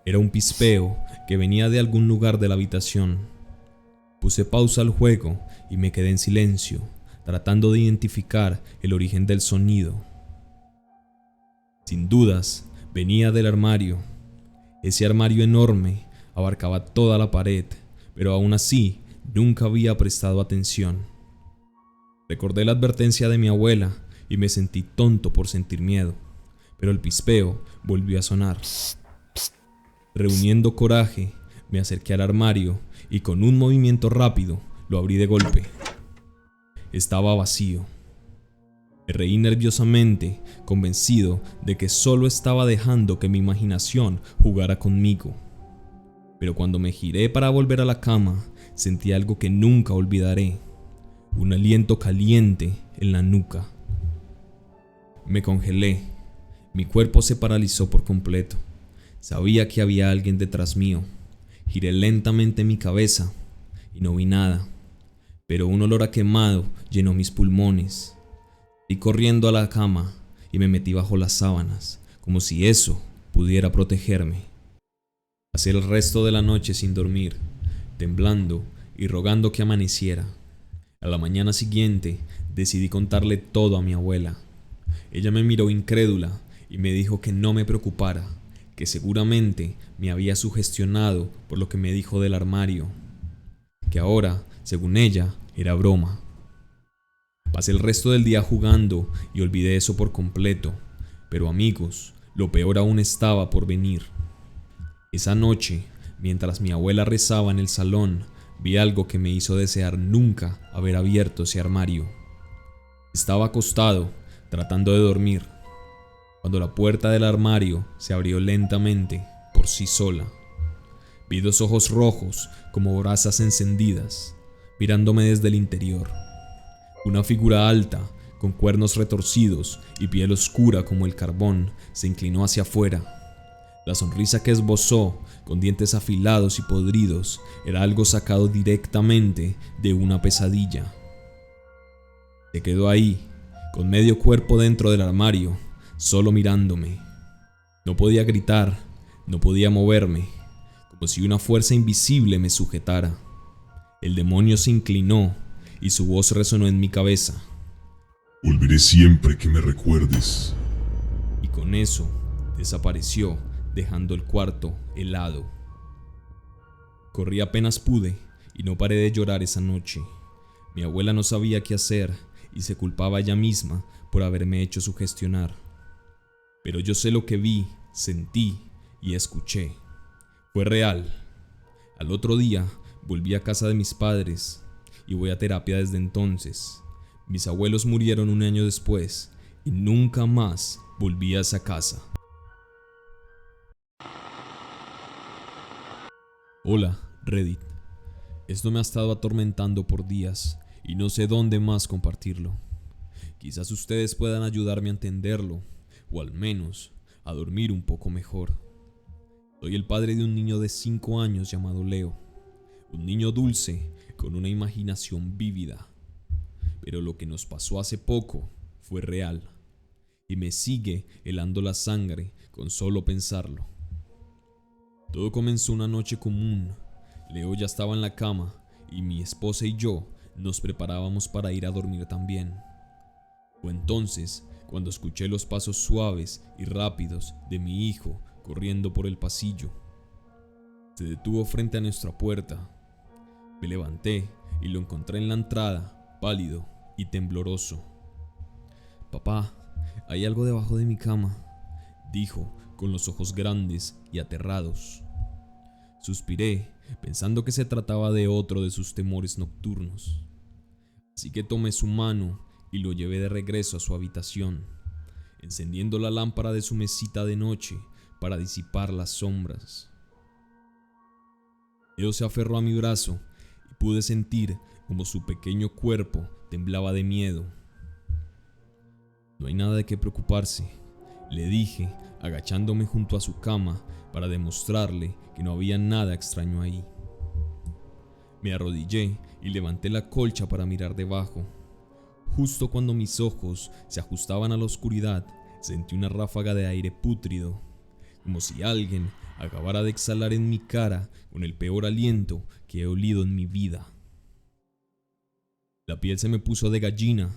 Era un pispeo que venía de algún lugar de la habitación. Puse pausa al juego y me quedé en silencio, tratando de identificar el origen del sonido. Sin dudas, venía del armario. Ese armario enorme abarcaba toda la pared, pero aún así nunca había prestado atención. Recordé la advertencia de mi abuela y me sentí tonto por sentir miedo, pero el pispeo volvió a sonar. Reuniendo coraje, me acerqué al armario y con un movimiento rápido lo abrí de golpe. Estaba vacío. Me reí nerviosamente, convencido de que solo estaba dejando que mi imaginación jugara conmigo. Pero cuando me giré para volver a la cama, sentí algo que nunca olvidaré: un aliento caliente en la nuca. Me congelé, mi cuerpo se paralizó por completo. Sabía que había alguien detrás mío. Giré lentamente mi cabeza y no vi nada, pero un olor a quemado llenó mis pulmones. Fui corriendo a la cama y me metí bajo las sábanas, como si eso pudiera protegerme. Pasé el resto de la noche sin dormir, temblando y rogando que amaneciera. A la mañana siguiente decidí contarle todo a mi abuela. Ella me miró incrédula y me dijo que no me preocupara, que seguramente me había sugestionado por lo que me dijo del armario, que ahora, según ella, era broma. Pasé el resto del día jugando y olvidé eso por completo, pero amigos, lo peor aún estaba por venir. Esa noche, mientras mi abuela rezaba en el salón, vi algo que me hizo desear nunca haber abierto ese armario. Estaba acostado, tratando de dormir, cuando la puerta del armario se abrió lentamente, por sí sola. Vi dos ojos rojos como brasas encendidas, mirándome desde el interior. Una figura alta, con cuernos retorcidos y piel oscura como el carbón, se inclinó hacia afuera. La sonrisa que esbozó, con dientes afilados y podridos, era algo sacado directamente de una pesadilla. Se quedó ahí, con medio cuerpo dentro del armario, solo mirándome. No podía gritar, no podía moverme, como si una fuerza invisible me sujetara. El demonio se inclinó y su voz resonó en mi cabeza. Volveré siempre que me recuerdes. Y con eso desapareció, dejando el cuarto helado. Corrí apenas pude y no paré de llorar esa noche. Mi abuela no sabía qué hacer y se culpaba a ella misma por haberme hecho sugestionar. Pero yo sé lo que vi, sentí y escuché. Fue real. Al otro día volví a casa de mis padres y voy a terapia desde entonces. Mis abuelos murieron un año después y nunca más volví a esa casa. Hola, Reddit. Esto me ha estado atormentando por días y no sé dónde más compartirlo. Quizás ustedes puedan ayudarme a entenderlo, o al menos a dormir un poco mejor. Soy el padre de un niño de 5 años llamado Leo, un niño dulce con una imaginación vívida. Pero lo que nos pasó hace poco fue real y me sigue helando la sangre con solo pensarlo. Todo comenzó una noche común. Leo ya estaba en la cama y mi esposa y yo nos preparábamos para ir a dormir también. Fue entonces cuando escuché los pasos suaves y rápidos de mi hijo corriendo por el pasillo. Se detuvo frente a nuestra puerta. Me levanté y lo encontré en la entrada, pálido y tembloroso. «Papá, hay algo debajo de mi cama», dijo con los ojos grandes y aterrados. Suspiré, pensando que se trataba de otro de sus temores nocturnos. Así que tomé su mano y lo llevé de regreso a su habitación, encendiendo la lámpara de su mesita de noche para disipar las sombras. Leo se aferró a mi brazo y pude sentir como su pequeño cuerpo temblaba de miedo. «No hay nada de qué preocuparse», le dije, agachándome junto a su cama para demostrarle que no había nada extraño ahí. Me arrodillé y levanté la colcha para mirar debajo. Justo cuando mis ojos se ajustaban a la oscuridad, sentí una ráfaga de aire pútrido, como si alguien acabara de exhalar en mi cara con el peor aliento que he olido en mi vida. La piel se me puso de gallina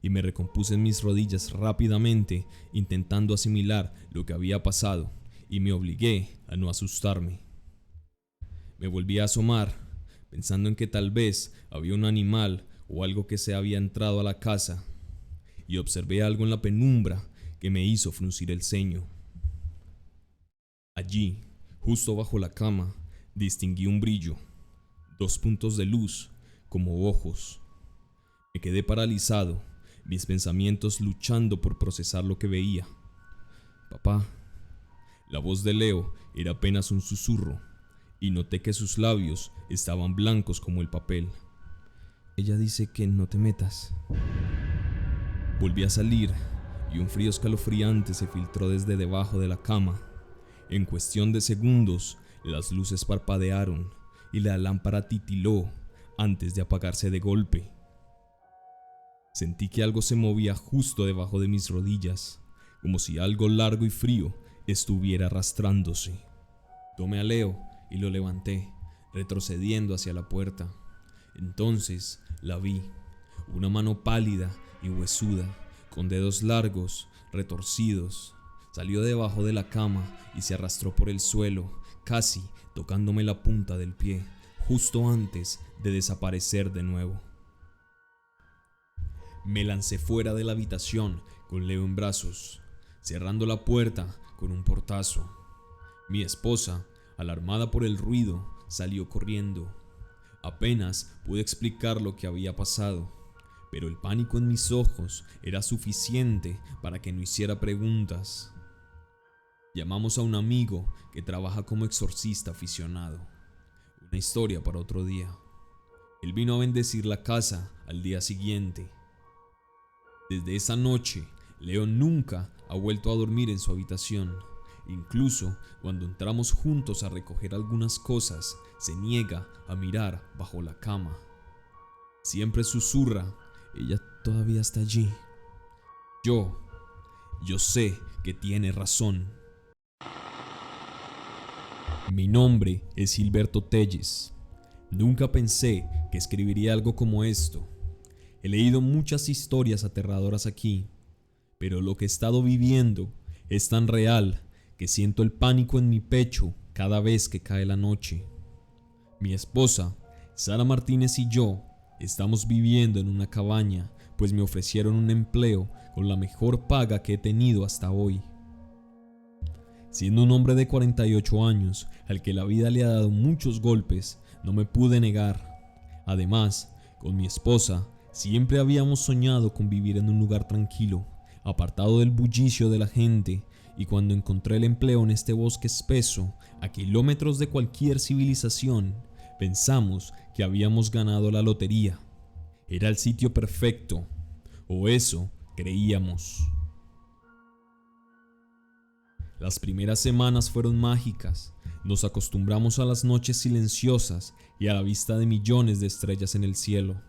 y me recompuse en mis rodillas rápidamente, intentando asimilar lo que había pasado, y me obligué a no asustarme. Me volví a asomar, pensando en que tal vez había un animal o algo que se había entrado a la casa, y observé algo en la penumbra que me hizo fruncir el ceño. Allí, justo bajo la cama, distinguí un brillo, 2 puntos de luz, como ojos. Me quedé paralizado, mis pensamientos luchando por procesar lo que veía. Papá. La voz de Leo era apenas un susurro, y noté que sus labios estaban blancos como el papel. Ella dice que no te metas. Volví a salir, y un frío escalofriante se filtró desde debajo de la cama. En cuestión de segundos, las luces parpadearon, y la lámpara titiló antes de apagarse de golpe. Sentí que algo se movía justo debajo de mis rodillas, como si algo largo y frío estuviera arrastrándose. Tomé a Leo y lo levanté, retrocediendo hacia la puerta. Entonces la vi, una mano pálida y huesuda, con dedos largos, retorcidos. Salió debajo de la cama y se arrastró por el suelo, casi tocándome la punta del pie, justo antes de desaparecer de nuevo. Me lancé fuera de la habitación con Leo en brazos, cerrando la puerta con un portazo. Mi esposa, alarmada por el ruido, salió corriendo. Apenas pude explicar lo que había pasado, pero el pánico en mis ojos era suficiente para que no hiciera preguntas. Llamamos a un amigo que trabaja como exorcista aficionado. Una historia para otro día. Él vino a bendecir la casa al día siguiente. Desde esa noche, Leo nunca ha vuelto a dormir en su habitación. Incluso cuando entramos juntos a recoger algunas cosas, se niega a mirar bajo la cama. Siempre susurra, ella todavía está allí. Yo sé que tiene razón. Mi nombre es Gilberto Telles. Nunca pensé que escribiría algo como esto. He leído muchas historias aterradoras aquí, pero lo que he estado viviendo es tan real que siento el pánico en mi pecho cada vez que cae la noche. Mi esposa, Sara Martínez, y yo estamos viviendo en una cabaña, pues me ofrecieron un empleo con la mejor paga que he tenido hasta hoy. Siendo un hombre de 48 años, al que la vida le ha dado muchos golpes, no me pude negar. Además, con mi esposa, siempre habíamos soñado con vivir en un lugar tranquilo, apartado del bullicio de la gente, y cuando encontré el empleo en este bosque espeso, a kilómetros de cualquier civilización, pensamos que habíamos ganado la lotería. Era el sitio perfecto, o eso creíamos. Las primeras semanas fueron mágicas. Nos acostumbramos a las noches silenciosas y a la vista de millones de estrellas en el cielo.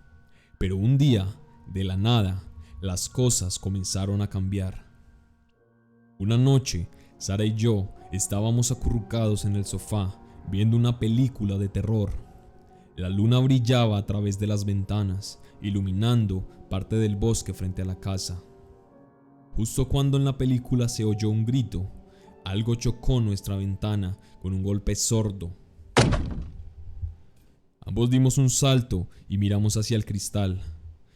Pero un día, de la nada, las cosas comenzaron a cambiar. Una noche, Sara y yo estábamos acurrucados en el sofá, viendo una película de terror. La luna brillaba a través de las ventanas, iluminando parte del bosque frente a la casa. Justo cuando en la película se oyó un grito, algo chocó nuestra ventana con un golpe sordo. Ambos dimos un salto y miramos hacia el cristal,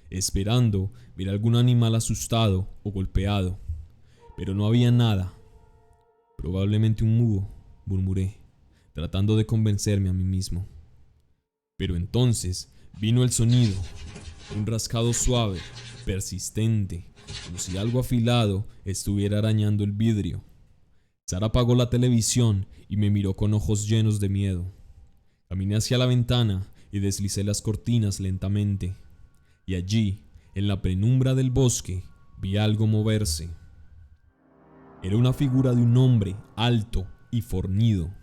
esperando ver algún animal asustado o golpeado, pero no había nada. Probablemente un mudo, murmuré, tratando de convencerme a mí mismo. Pero entonces vino el sonido, un rascado suave, persistente, como si algo afilado estuviera arañando el vidrio. Sara apagó la televisión y me miró con ojos llenos de miedo. Caminé hacia la ventana y deslicé las cortinas lentamente, y allí, en la penumbra del bosque, vi algo moverse. Era una figura de un hombre alto y fornido,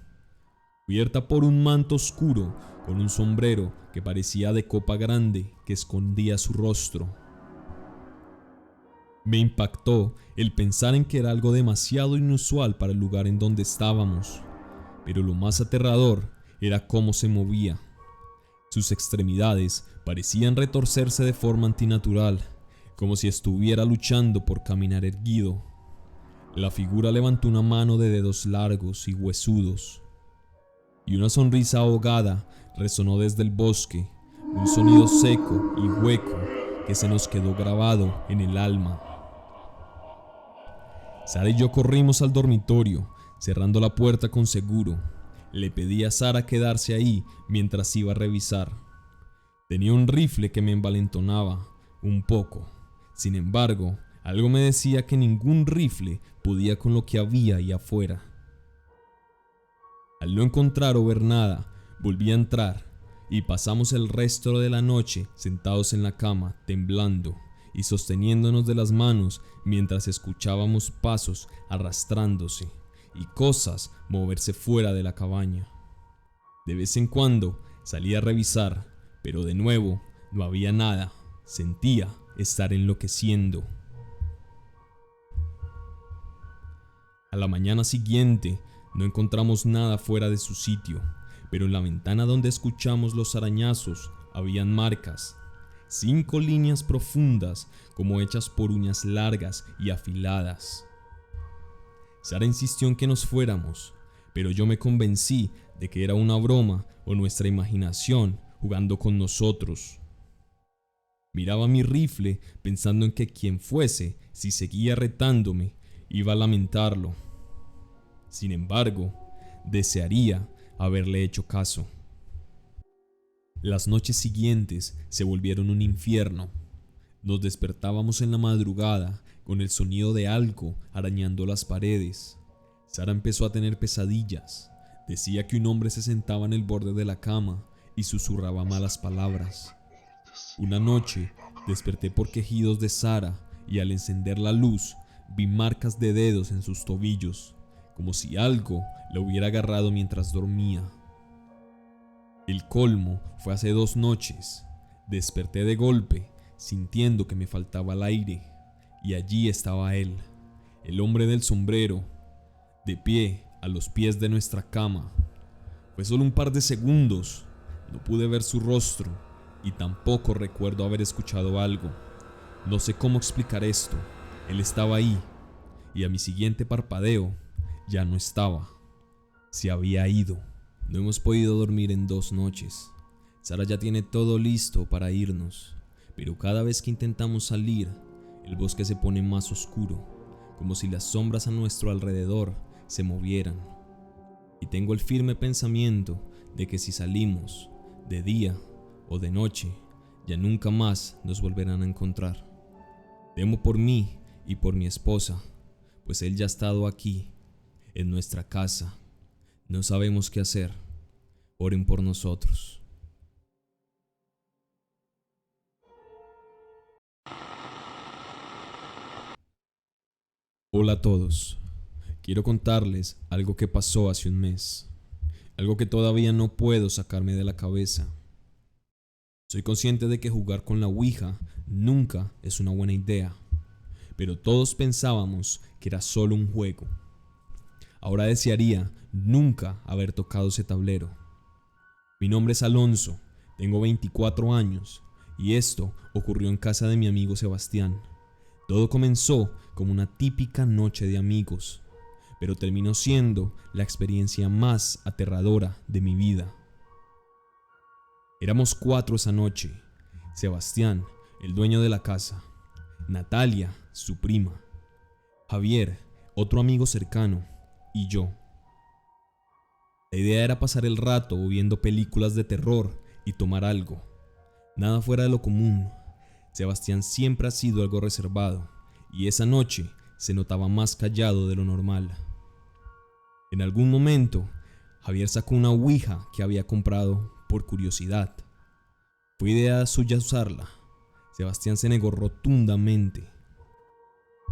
cubierta por un manto oscuro con un sombrero que parecía de copa grande que escondía su rostro. Me impactó el pensar en que era algo demasiado inusual para el lugar en donde estábamos, pero lo más aterrador era cómo se movía. Sus extremidades parecían retorcerse de forma antinatural, como si estuviera luchando por caminar erguido. La figura levantó una mano de dedos largos y huesudos, y una sonrisa ahogada resonó desde el bosque, un sonido seco y hueco que se nos quedó grabado en el alma. Sara y yo corrimos al dormitorio, cerrando la puerta con seguro. Le pedí a Sara quedarse ahí mientras iba a revisar. Tenía un rifle que me envalentonaba un poco. Sin embargo, algo me decía que ningún rifle podía con lo que había ahí afuera. Al no encontrar o ver nada, volví a entrar y pasamos el resto de la noche sentados en la cama, temblando y sosteniéndonos de las manos mientras escuchábamos pasos arrastrándose y cosas moverse fuera de la cabaña. De vez en cuando salía a revisar, pero de nuevo no había nada. Sentía estar enloqueciendo. A la mañana siguiente no encontramos nada fuera de su sitio, pero en la ventana donde escuchamos los arañazos habían marcas. 5 líneas profundas como hechas por uñas largas y afiladas. Sara insistió en que nos fuéramos, pero yo me convencí de que era una broma o nuestra imaginación jugando con nosotros. Miraba mi rifle pensando en que quien fuese, si seguía retándome, iba a lamentarlo. Sin embargo, desearía haberle hecho caso. Las noches siguientes se volvieron un infierno. Nos despertábamos en la madrugada con el sonido de algo arañando las paredes. Sara empezó a tener pesadillas. Decía que un hombre se sentaba en el borde de la cama y susurraba malas palabras. Una noche desperté por quejidos de Sara y al encender la luz vi marcas de dedos en sus tobillos, como si algo la hubiera agarrado mientras dormía. El colmo fue hace 2 noches. Desperté de golpe, sintiendo que me faltaba el aire, y allí estaba él, el hombre del sombrero, de pie a los pies de nuestra cama. Fue solo un par de segundos, no pude ver su rostro, y tampoco recuerdo haber escuchado algo. No sé cómo explicar esto, él estaba ahí, y a mi siguiente parpadeo, ya no estaba, se había ido. No hemos podido dormir en 2 noches. Sara ya tiene todo listo para irnos, pero cada vez que intentamos salir, el bosque se pone más oscuro, como si las sombras a nuestro alrededor se movieran. Y tengo el firme pensamiento de que si salimos, de día o de noche, ya nunca más nos volverán a encontrar. Temo por mí y por mi esposa, pues él ya ha estado aquí, en nuestra casa. No sabemos qué hacer. Oren por nosotros. Hola a todos. Quiero contarles algo que pasó hace un mes. Algo que todavía no puedo sacarme de la cabeza. Soy consciente de que jugar con la Ouija nunca es una buena idea, pero todos pensábamos que era solo un juego. Ahora desearía nunca haber tocado ese tablero. Mi nombre es Alonso, tengo 24 años y esto ocurrió en casa de mi amigo Sebastián. Todo comenzó como una típica noche de amigos, pero terminó siendo la experiencia más aterradora de mi vida. Éramos 4 esa noche: Sebastián, el dueño de la casa; Natalia, su prima; Javier, otro amigo cercano; y yo. La idea era pasar el rato viendo películas de terror y tomar algo. Nada fuera de lo común. Sebastián siempre ha sido algo reservado, y esa noche se notaba más callado de lo normal. En algún momento, Javier sacó una Ouija que había comprado por curiosidad. Fue idea suya usarla. Sebastián se negó rotundamente.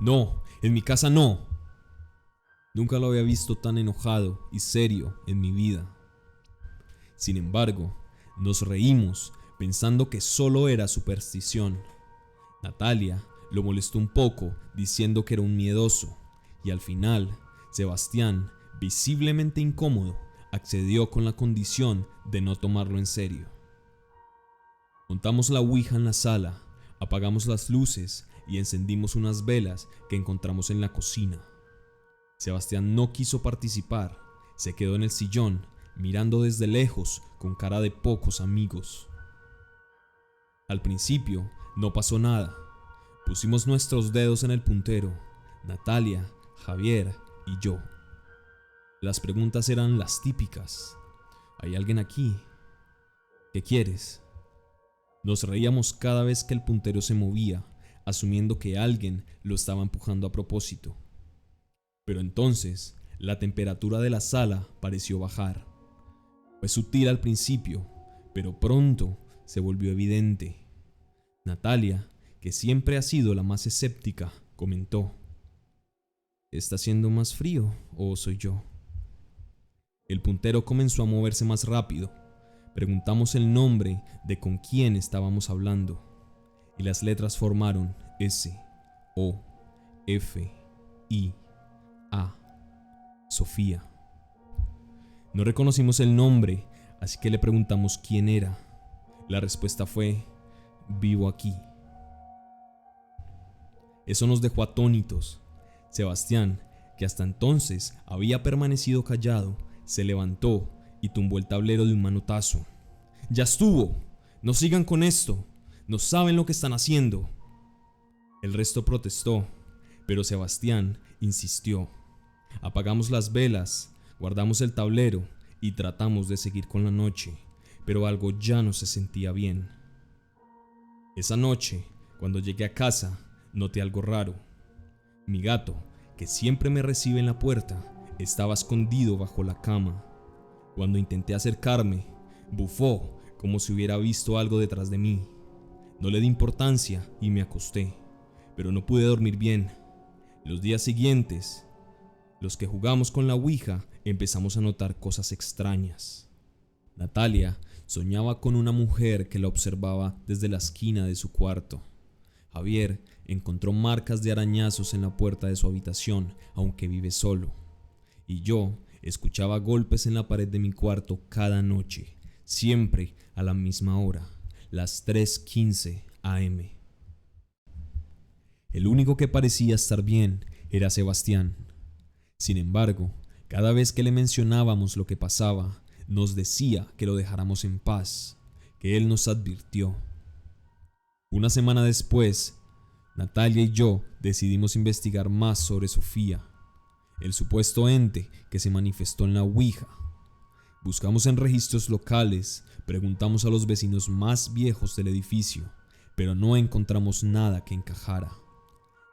No, en mi casa no. Nunca lo había visto tan enojado y serio en mi vida. Sin embargo, nos reímos pensando que solo era superstición. Natalia lo molestó un poco diciendo que era un miedoso, y al final, Sebastián, visiblemente incómodo, accedió con la condición de no tomarlo en serio. Montamos la ouija en la sala, apagamos las luces y encendimos unas velas que encontramos en la cocina. Sebastián no quiso participar, se quedó en el sillón, mirando desde lejos con cara de pocos amigos. Al principio no pasó nada. Pusimos nuestros dedos en el puntero, Natalia, Javier y yo. Las preguntas eran las típicas. ¿Hay alguien aquí? ¿Qué quieres? Nos reíamos cada vez que el puntero se movía, asumiendo que alguien lo estaba empujando a propósito. Pero entonces, la temperatura de la sala pareció bajar. Fue sutil al principio, pero pronto se volvió evidente. Natalia, que siempre ha sido la más escéptica, comentó: ¿está haciendo más frío o soy yo? El puntero comenzó a moverse más rápido. Preguntamos el nombre de con quién estábamos hablando, y las letras formaron S, O, F, I, A, Sofía. No reconocimos el nombre, así que le preguntamos quién era. La respuesta fue: vivo aquí. Eso nos dejó atónitos. Sebastián, que hasta entonces había permanecido callado, se levantó y tumbó el tablero de un manotazo. ¡Ya estuvo! ¡No sigan con esto! ¡No saben lo que están haciendo! El resto protestó, pero Sebastián insistió. Apagamos las velas, guardamos el tablero y tratamos de seguir con la noche, pero algo ya no se sentía bien. Esa noche, cuando llegué a casa, noté algo raro. Mi gato, que siempre me recibe en la puerta, estaba escondido bajo la cama. Cuando intenté acercarme, bufó como si hubiera visto algo detrás de mí. No le di importancia y me acosté, pero no pude dormir bien. Los días siguientes, los que jugamos con la ouija, empezamos a notar cosas extrañas. Natalia soñaba con una mujer que la observaba desde la esquina de su cuarto. Javier encontró marcas de arañazos en la puerta de su habitación, aunque vive solo. Y yo escuchaba golpes en la pared de mi cuarto cada noche, siempre a la misma hora, las 3:15 am. El único que parecía estar bien era Sebastián. Sin embargo, cada vez que le mencionábamos lo que pasaba, nos decía que lo dejáramos en paz, que él nos advirtió. Una semana después, Natalia y yo decidimos investigar más sobre Sofía, el supuesto ente que se manifestó en la ouija. Buscamos en registros locales, preguntamos a los vecinos más viejos del edificio, pero no encontramos nada que encajara.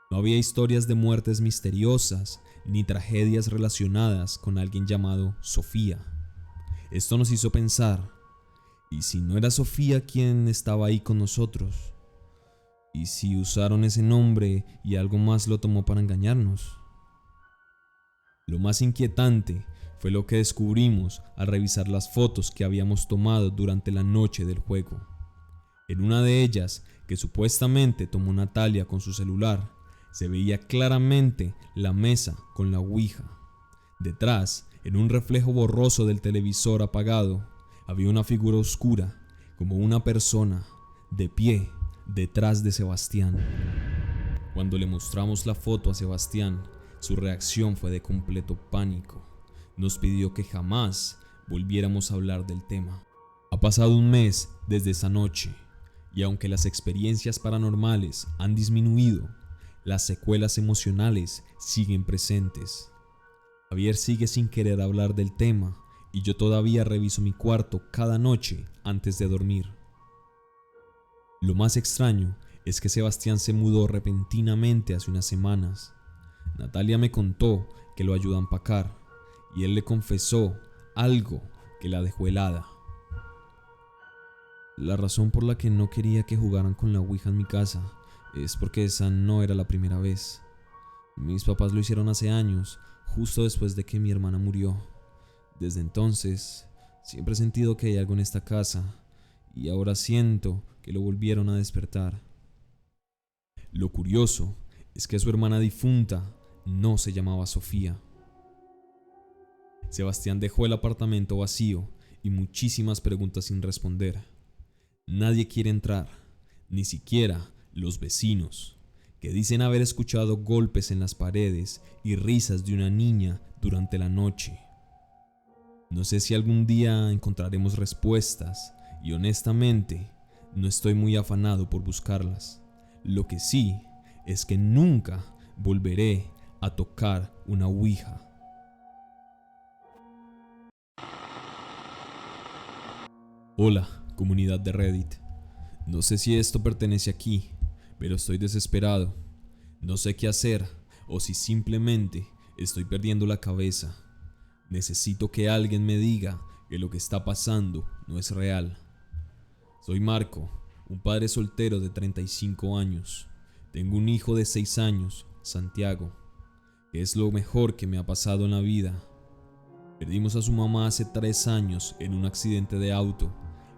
No había historias de muertes misteriosas ni tragedias relacionadas con alguien llamado Sofía. Esto nos hizo pensar, ¿y si no era Sofía quien estaba ahí con nosotros? ¿Y si usaron ese nombre y algo más lo tomó para engañarnos? Lo más inquietante fue lo que descubrimos al revisar las fotos que habíamos tomado durante la noche del juego. En una de ellas, que supuestamente tomó Natalia con su celular, se veía claramente la mesa con la ouija. Detrás, en un reflejo borroso del televisor apagado, había una figura oscura, como una persona, de pie, detrás de Sebastián. Cuando le mostramos la foto a Sebastián, su reacción fue de completo pánico. Nos pidió que jamás volviéramos a hablar del tema. Ha pasado un mes desde esa noche, y aunque las experiencias paranormales han disminuido, las secuelas emocionales siguen presentes. Javier sigue sin querer hablar del tema, y yo todavía reviso mi cuarto cada noche antes de dormir. Lo más extraño es que Sebastián se mudó repentinamente hace unas semanas. Natalia me contó que lo ayudó a empacar, y él le confesó algo que la dejó helada. La razón por la que no quería que jugaran con la ouija en mi casa es porque esa no era la primera vez. Mis papás lo hicieron hace años, justo después de que mi hermana murió. Desde entonces, siempre he sentido que hay algo en esta casa, y ahora siento que lo volvieron a despertar. Lo curioso es que su hermana difunta no se llamaba Sofía. Sebastián dejó el apartamento vacío y muchísimas preguntas sin responder. Nadie quiere entrar, ni siquiera los vecinos, que dicen haber escuchado golpes en las paredes y risas de una niña durante la noche. No sé si algún día encontraremos respuestas y honestamente no estoy muy afanado por buscarlas. Lo que sí es que nunca volveré a tocar una ouija. Hola, comunidad de Reddit. No sé si esto pertenece aquí, pero estoy desesperado. No sé qué hacer o si simplemente estoy perdiendo la cabeza. Necesito que alguien me diga que lo que está pasando no es real. Soy Marco, un padre soltero de 35 años. Tengo un hijo de 6 años, Santiago, que es lo mejor que me ha pasado en la vida. Perdimos a su mamá hace 3 años en un accidente de auto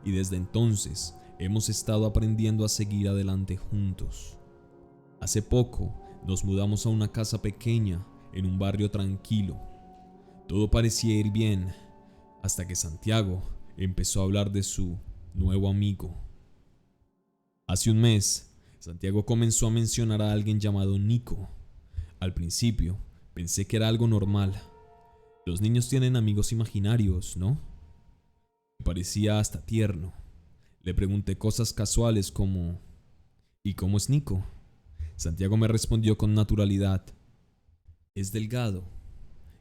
y desde entonces hemos estado aprendiendo a seguir adelante juntos. Hace poco nos mudamos a una casa pequeña en un barrio tranquilo. Todo parecía ir bien hasta que Santiago empezó a hablar de su nuevo amigo. Hace un mes, Santiago comenzó a mencionar a alguien llamado Nico. Al principio, pensé que era algo normal. Los niños tienen amigos imaginarios, ¿no? Me parecía hasta tierno. Le pregunté cosas casuales como ¿y cómo es Nico? Santiago me respondió con naturalidad. Es delgado,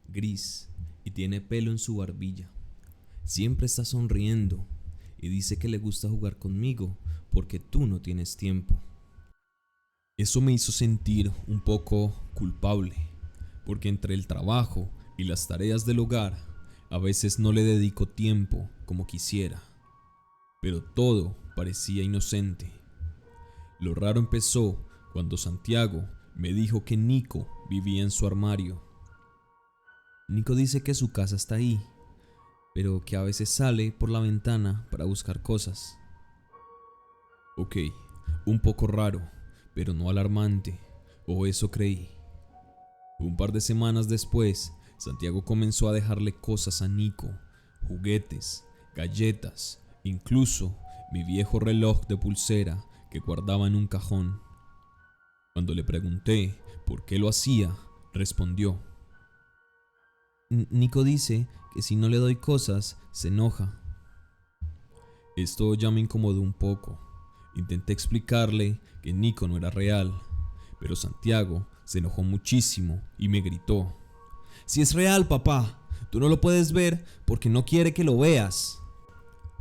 gris y tiene pelo en su barbilla. Siempre está sonriendo y dice que le gusta jugar conmigo porque tú no tienes tiempo. Eso me hizo sentir un poco culpable, porque entre el trabajo y las tareas del hogar, a veces no le dedico tiempo como quisiera. Pero todo parecía inocente. Lo raro empezó cuando Santiago me dijo que Nico vivía en su armario. Nico dice que su casa está ahí, pero que a veces sale por la ventana para buscar cosas. Ok, un poco raro, pero no alarmante, o eso creí. Un par de semanas después, Santiago comenzó a dejarle cosas a Nico, juguetes, galletas, incluso mi viejo reloj de pulsera que guardaba en un cajón. Cuando le pregunté por qué lo hacía, respondió: Nico dice que si no le doy cosas, se enoja. Esto ya me incomodó un poco. Intenté explicarle que Nico no era real, pero Santiago se enojó muchísimo y me gritó: Si es real, papá, tú no lo puedes ver porque no quiere que lo veas.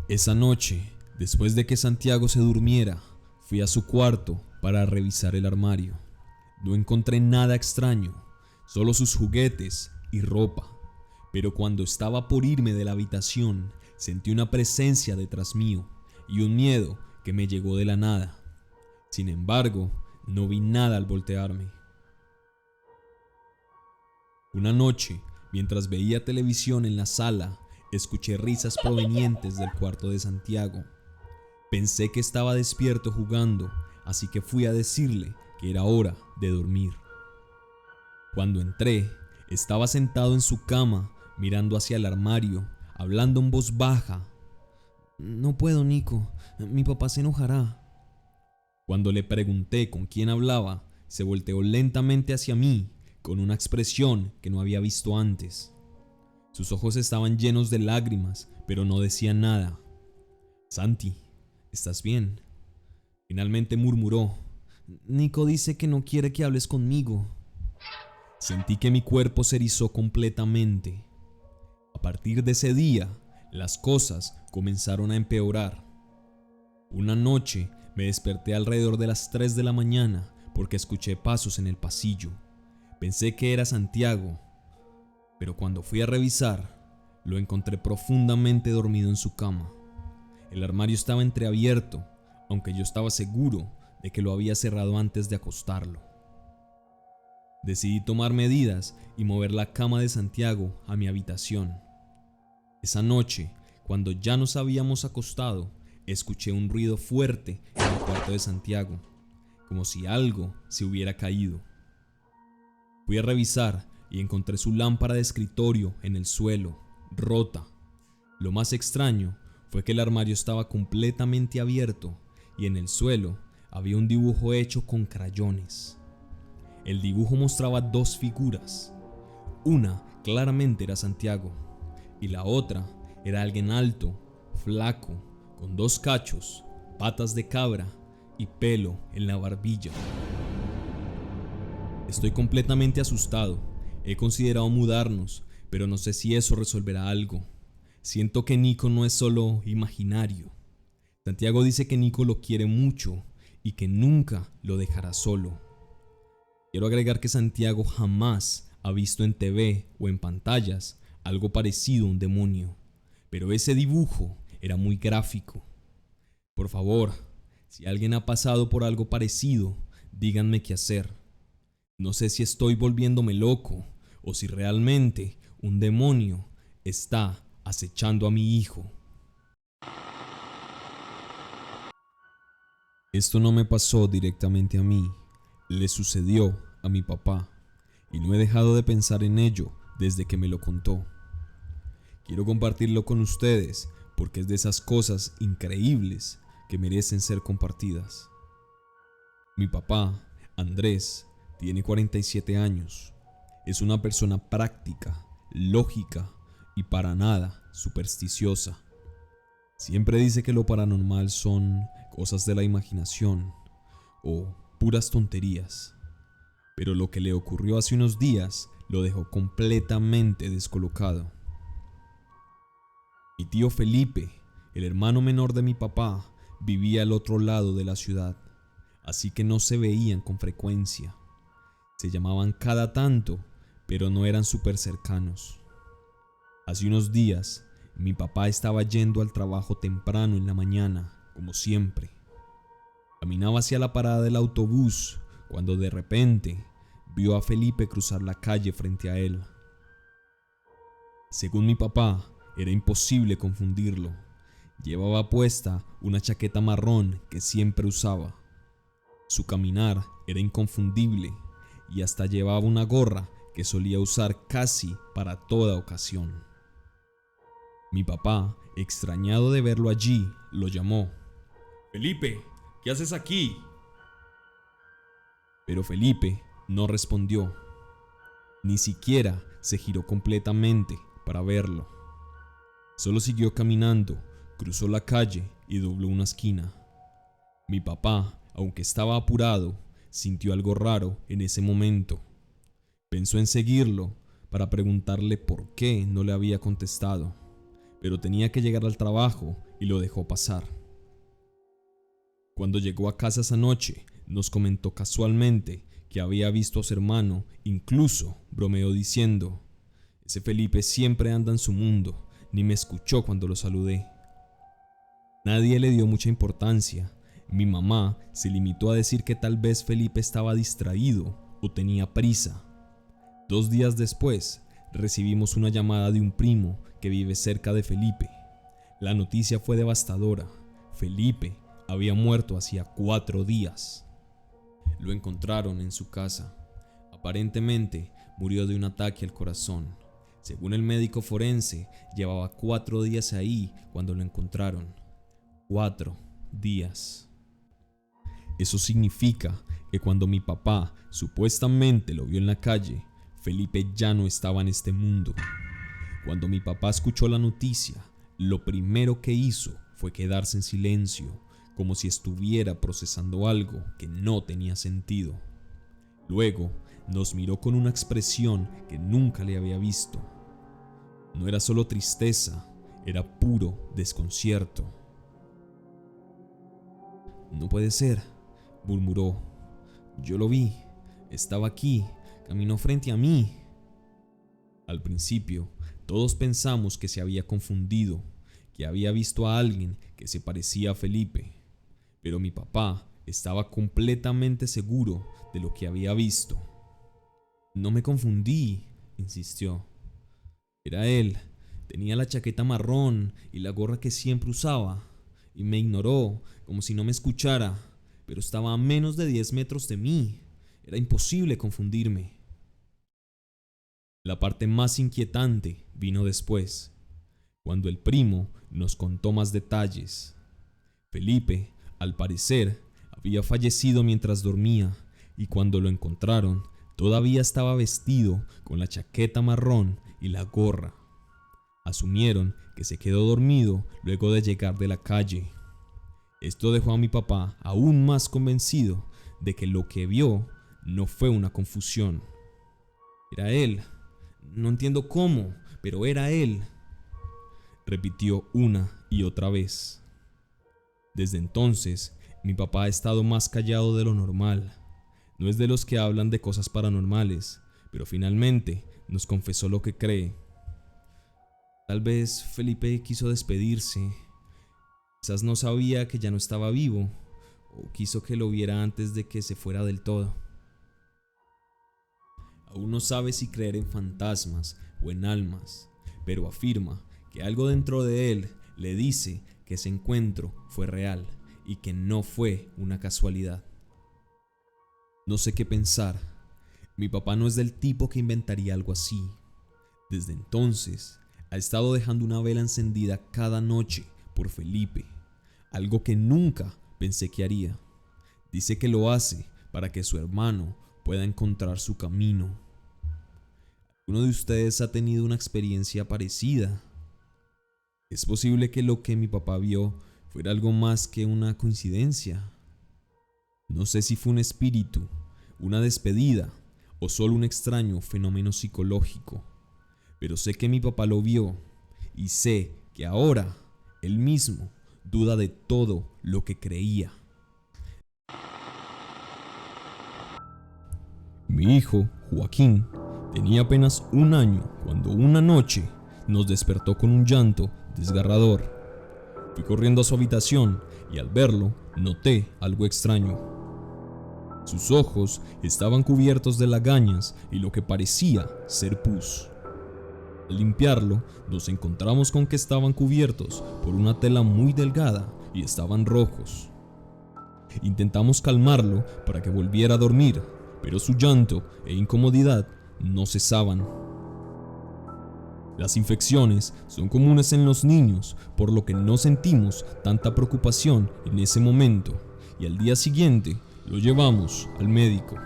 Esa noche, después de que Santiago se durmiera, fui a su cuarto para revisar el armario. No encontré nada extraño, solo sus juguetes y ropa. Pero cuando estaba por irme de la habitación, sentí una presencia detrás mío y un miedo que me llegó de la nada. Sin embargo, no vi nada al voltearme. Una noche, mientras veía televisión en la sala, escuché risas provenientes del cuarto de Santiago. Pensé que estaba despierto jugando, así que fui a decirle que era hora de dormir. Cuando entré, estaba sentado en su cama, mirando hacia el armario, hablando en voz baja. No puedo, Nico, mi papá se enojará. Cuando le pregunté con quién hablaba, se volteó lentamente hacia mí, con una expresión que no había visto antes. Sus ojos estaban llenos de lágrimas, pero no decía nada. Santi, ¿estás bien? Finalmente murmuró. Nico dice que no quiere que hables conmigo. Sentí que mi cuerpo se erizó completamente. A partir de ese día, las cosas comenzaron a empeorar. Una noche me desperté alrededor de las 3 de la mañana porque escuché pasos en el pasillo. Pensé que era Santiago, pero cuando fui a revisar, lo encontré profundamente dormido en su cama. El armario estaba entreabierto, aunque yo estaba seguro de que lo había cerrado antes de acostarlo. Decidí tomar medidas y mover la cama de Santiago a mi habitación. Esa noche, cuando ya nos habíamos acostado, escuché un ruido fuerte en el cuarto de Santiago, como si algo se hubiera caído. Fui a revisar y encontré su lámpara de escritorio en el suelo, rota. Lo más extraño fue que el armario estaba completamente abierto y en el suelo había un dibujo hecho con crayones. El dibujo mostraba dos figuras. Una claramente era Santiago y la otra era alguien alto, flaco, con dos cachos, patas de cabra y pelo en la barbilla. Estoy completamente asustado. He considerado mudarnos, pero no sé si eso resolverá algo. Siento que Nico no es solo imaginario. Santiago dice que Nico lo quiere mucho y que nunca lo dejará solo. Quiero agregar que Santiago jamás ha visto en TV o en pantallas algo parecido a un demonio, pero ese dibujo era muy gráfico. Por favor, si alguien ha pasado por algo parecido, díganme qué hacer. No sé si estoy volviéndome loco o si realmente un demonio está acechando a mi hijo. Esto no me pasó directamente a mí, le sucedió a mi papá y no he dejado de pensar en ello desde que me lo contó. Quiero compartirlo con ustedes porque es de esas cosas increíbles que merecen ser compartidas. Mi papá, Andrés, tiene 47 años. Es una persona práctica, lógica y para nada supersticiosa. Siempre dice que lo paranormal son cosas de la imaginación o puras tonterías. Pero lo que le ocurrió hace unos días lo dejó completamente descolocado. Mi tío Felipe, el hermano menor de mi papá, vivía al otro lado de la ciudad, así que no se veían con frecuencia. Se llamaban cada tanto, pero no eran súper cercanos. Hace unos días, mi papá estaba yendo al trabajo temprano en la mañana, como siempre. Caminaba hacia la parada del autobús cuando de repente vio a Felipe cruzar la calle frente a él. Según mi papá, era imposible confundirlo. Llevaba puesta una chaqueta marrón que siempre usaba. Su caminar era inconfundible y hasta llevaba una gorra que solía usar casi para toda ocasión. Mi papá, extrañado de verlo allí, lo llamó. «Felipe, ¿qué haces aquí?». Pero Felipe no respondió. Ni siquiera se giró completamente para verlo. Solo siguió caminando, cruzó la calle y dobló una esquina. Mi papá, aunque estaba apurado, sintió algo raro en ese momento. Pensó en seguirlo para preguntarle por qué no le había contestado, pero tenía que llegar al trabajo y lo dejó pasar. Cuando llegó a casa esa noche, nos comentó casualmente que había visto a su hermano, incluso bromeó diciendo: «Ese Felipe siempre anda en su mundo, ni me escuchó cuando lo saludé». Nadie le dio mucha importancia. Mi mamá se limitó a decir que tal vez Felipe estaba distraído o tenía prisa. 2 días después, recibimos una llamada de un primo que vive cerca de Felipe. La noticia fue devastadora. Felipe había muerto hacía 4 días. Lo encontraron en su casa. Aparentemente murió de un ataque al corazón. Según el médico forense, llevaba 4 días ahí cuando lo encontraron. 4 días. Eso significa que cuando mi papá supuestamente lo vio en la calle, Felipe ya no estaba en este mundo. Cuando mi papá escuchó la noticia, lo primero que hizo fue quedarse en silencio, como si estuviera procesando algo que no tenía sentido. Luego nos miró con una expresión que nunca le había visto. No era solo tristeza, era puro desconcierto. «No puede ser», murmuró. «Yo lo vi, estaba aquí, caminó frente a mí». Al principio, todos pensamos que se había confundido, que había visto a alguien que se parecía a Felipe, pero mi papá estaba completamente seguro de lo que había visto. No me confundí, insistió. Era él. Tenía la chaqueta marrón y la gorra que siempre usaba, y me ignoró como si no me escuchara, pero estaba a menos de 10 metros de mí. Era imposible confundirme. La parte más inquietante vino después, cuando el primo nos contó más detalles. Felipe, al parecer, había fallecido mientras dormía, y cuando lo encontraron, todavía estaba vestido con la chaqueta marrón y la gorra. Asumieron que se quedó dormido luego de llegar de la calle. Esto dejó a mi papá aún más convencido de que lo que vio no fue una confusión. Era él. No entiendo cómo, pero era él, repitió una y otra vez. Desde entonces, mi papá ha estado más callado de lo normal. No es de los que hablan de cosas paranormales, pero finalmente nos confesó lo que cree. Tal vez Felipe quiso despedirse. Quizás no sabía que ya no estaba vivo, o quiso que lo viera antes de que se fuera del todo. Aún no sabe si creer en fantasmas o en almas, pero afirma que algo dentro de él le dice que ese encuentro fue real y que no fue una casualidad. No sé qué pensar. Mi papá no es del tipo que inventaría algo así. Desde entonces, ha estado dejando una vela encendida cada noche por Felipe, algo que nunca pensé que haría. Dice que lo hace para que su hermano pueda encontrar su camino. ¿Alguno de ustedes ha tenido una experiencia parecida? ¿Es posible que lo que mi papá vio fuera algo más que una coincidencia? No sé si fue un espíritu, una despedida o solo un extraño fenómeno psicológico, pero sé que mi papá lo vio y sé que ahora él mismo duda de todo lo que creía. Mi hijo, Joaquín, tenía apenas 1 año cuando una noche nos despertó con un llanto desgarrador. Fui corriendo a su habitación y al verlo noté algo extraño. Sus ojos estaban cubiertos de lagañas y lo que parecía ser pus. Al limpiarlo, nos encontramos con que estaban cubiertos por una tela muy delgada y estaban rojos. Intentamos calmarlo para que volviera a dormir, pero su llanto e incomodidad no cesaban. Las infecciones son comunes en los niños, por lo que no sentimos tanta preocupación en ese momento, y al día siguiente lo llevamos al médico.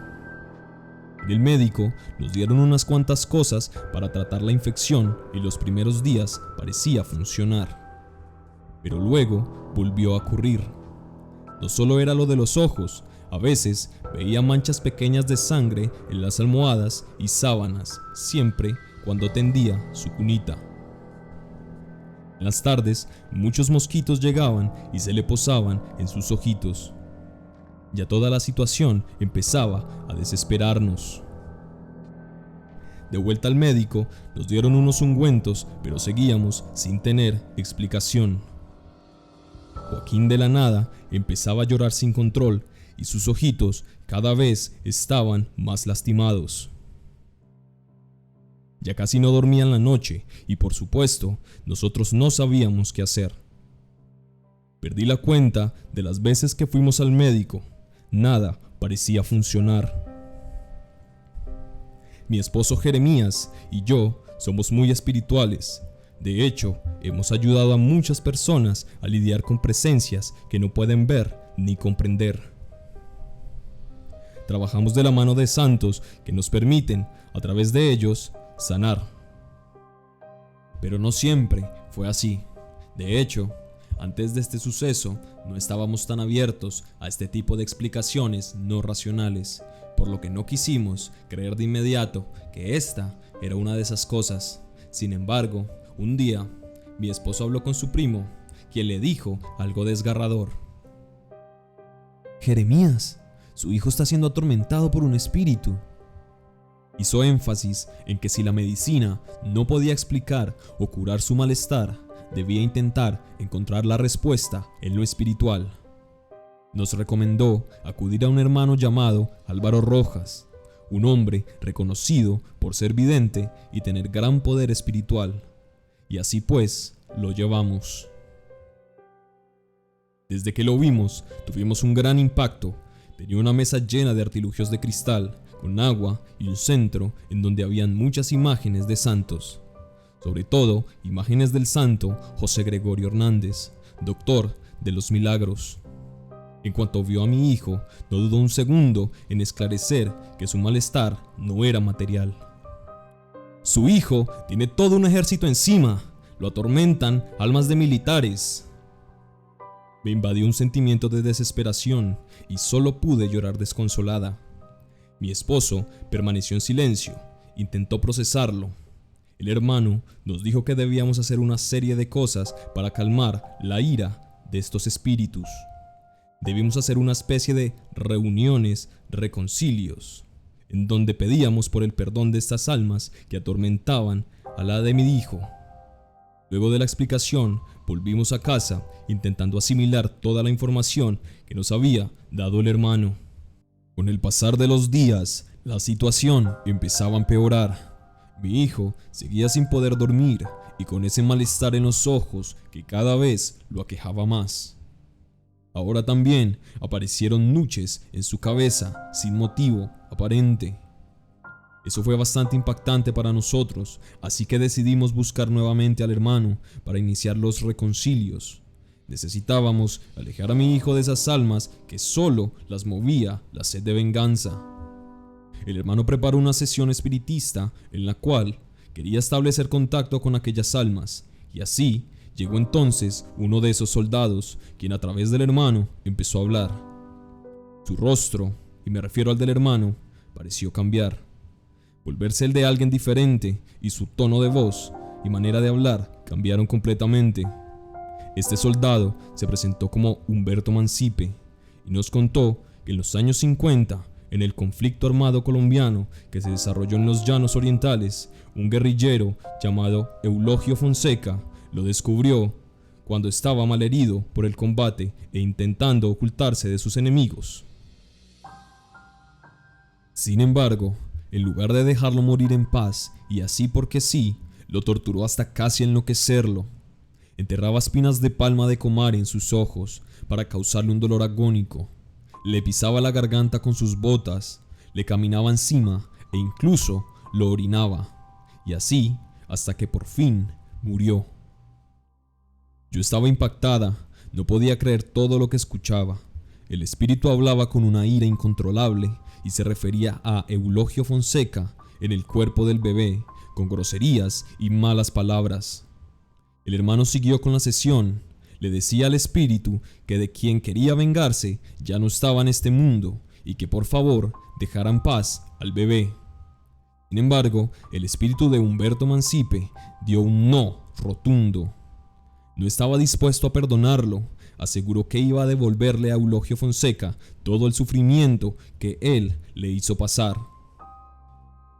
En el médico nos dieron unas cuantas cosas para tratar la infección y los primeros días parecía funcionar. Pero luego volvió a ocurrir. No solo era lo de los ojos, a veces veía manchas pequeñas de sangre en las almohadas y sábanas, siempre cuando tendía su cunita. En las tardes, muchos mosquitos llegaban y se le posaban en sus ojitos. Ya toda la situación empezaba a desesperarnos. De vuelta al médico, nos dieron unos ungüentos, pero seguíamos sin tener explicación. Joaquín de la nada empezaba a llorar sin control y sus ojitos cada vez estaban más lastimados. Ya casi no dormía en la noche y por supuesto nosotros no sabíamos qué hacer. Perdí la cuenta de las veces que fuimos al médico. Nada parecía funcionar. Mi esposo Jeremías y yo somos muy espirituales. De hecho, hemos ayudado a muchas personas a lidiar con presencias que no pueden ver ni comprender. Trabajamos de la mano de santos que nos permiten, a través de ellos, sanar. Pero no siempre fue así. De hecho, antes de este suceso, no estábamos tan abiertos a este tipo de explicaciones no racionales, por lo que no quisimos creer de inmediato que esta era una de esas cosas. Sin embargo, un día, mi esposo habló con su primo, quien le dijo algo desgarrador. Jeremías, su hijo está siendo atormentado por un espíritu. Hizo énfasis en que si la medicina no podía explicar o curar su malestar, debía intentar encontrar la respuesta en lo espiritual. Nos recomendó acudir a un hermano llamado Álvaro Rojas, un hombre reconocido por ser vidente y tener gran poder espiritual. Y así pues, lo llevamos. Desde que lo vimos, tuvimos un gran impacto. Tenía una mesa llena de artilugios de cristal, con agua y un centro en donde habían muchas imágenes de santos. Sobre todo, imágenes del santo José Gregorio Hernández, doctor de los milagros. En cuanto vio a mi hijo, no dudó un segundo en esclarecer que su malestar no era material. Su hijo tiene todo un ejército encima, lo atormentan almas de militares. Me invadió un sentimiento de desesperación y solo pude llorar desconsolada. Mi esposo permaneció en silencio, intentó procesarlo. El hermano nos dijo que debíamos hacer una serie de cosas para calmar la ira de estos espíritus. Debimos hacer una especie de reuniones, reconcilios, en donde pedíamos por el perdón de estas almas que atormentaban a la de mi hijo. Luego de la explicación, volvimos a casa intentando asimilar toda la información que nos había dado el hermano. Con el pasar de los días, la situación empezaba a empeorar. Mi hijo seguía sin poder dormir y con ese malestar en los ojos que cada vez lo aquejaba más. Ahora también aparecieron nuches en su cabeza sin motivo aparente. Eso fue bastante impactante para nosotros, así que decidimos buscar nuevamente al hermano para iniciar los reconcilios. Necesitábamos alejar a mi hijo de esas almas que solo las movía la sed de venganza. El hermano preparó una sesión espiritista en la cual quería establecer contacto con aquellas almas, y así llegó entonces uno de esos soldados, quien a través del hermano empezó a hablar. Su rostro, y me refiero al del hermano, pareció cambiar, volverse el de alguien diferente, y su tono de voz y manera de hablar cambiaron completamente. Este soldado se presentó como Humberto Mancipe y nos contó que en los años 50, en el conflicto armado colombiano que se desarrolló en los llanos orientales, un guerrillero llamado Eulogio Fonseca lo descubrió cuando estaba malherido por el combate e intentando ocultarse de sus enemigos. Sin embargo, en lugar de dejarlo morir en paz y así porque sí, lo torturó hasta casi enloquecerlo. Enterraba espinas de palma de comar en sus ojos para causarle un dolor agónico. Le pisaba la garganta con sus botas, le caminaba encima e incluso lo orinaba. Y así hasta que por fin murió. Yo estaba impactada, no podía creer todo lo que escuchaba. El espíritu hablaba con una ira incontrolable y se refería a Eulogio Fonseca en el cuerpo del bebé, con groserías y malas palabras. El hermano siguió con la sesión. Le decía al espíritu que de quien quería vengarse ya no estaba en este mundo y que por favor dejara en paz al bebé. Sin embargo, el espíritu de Humberto Mancipe dio un no rotundo. No estaba dispuesto a perdonarlo. Aseguró que iba a devolverle a Eulogio Fonseca todo el sufrimiento que él le hizo pasar.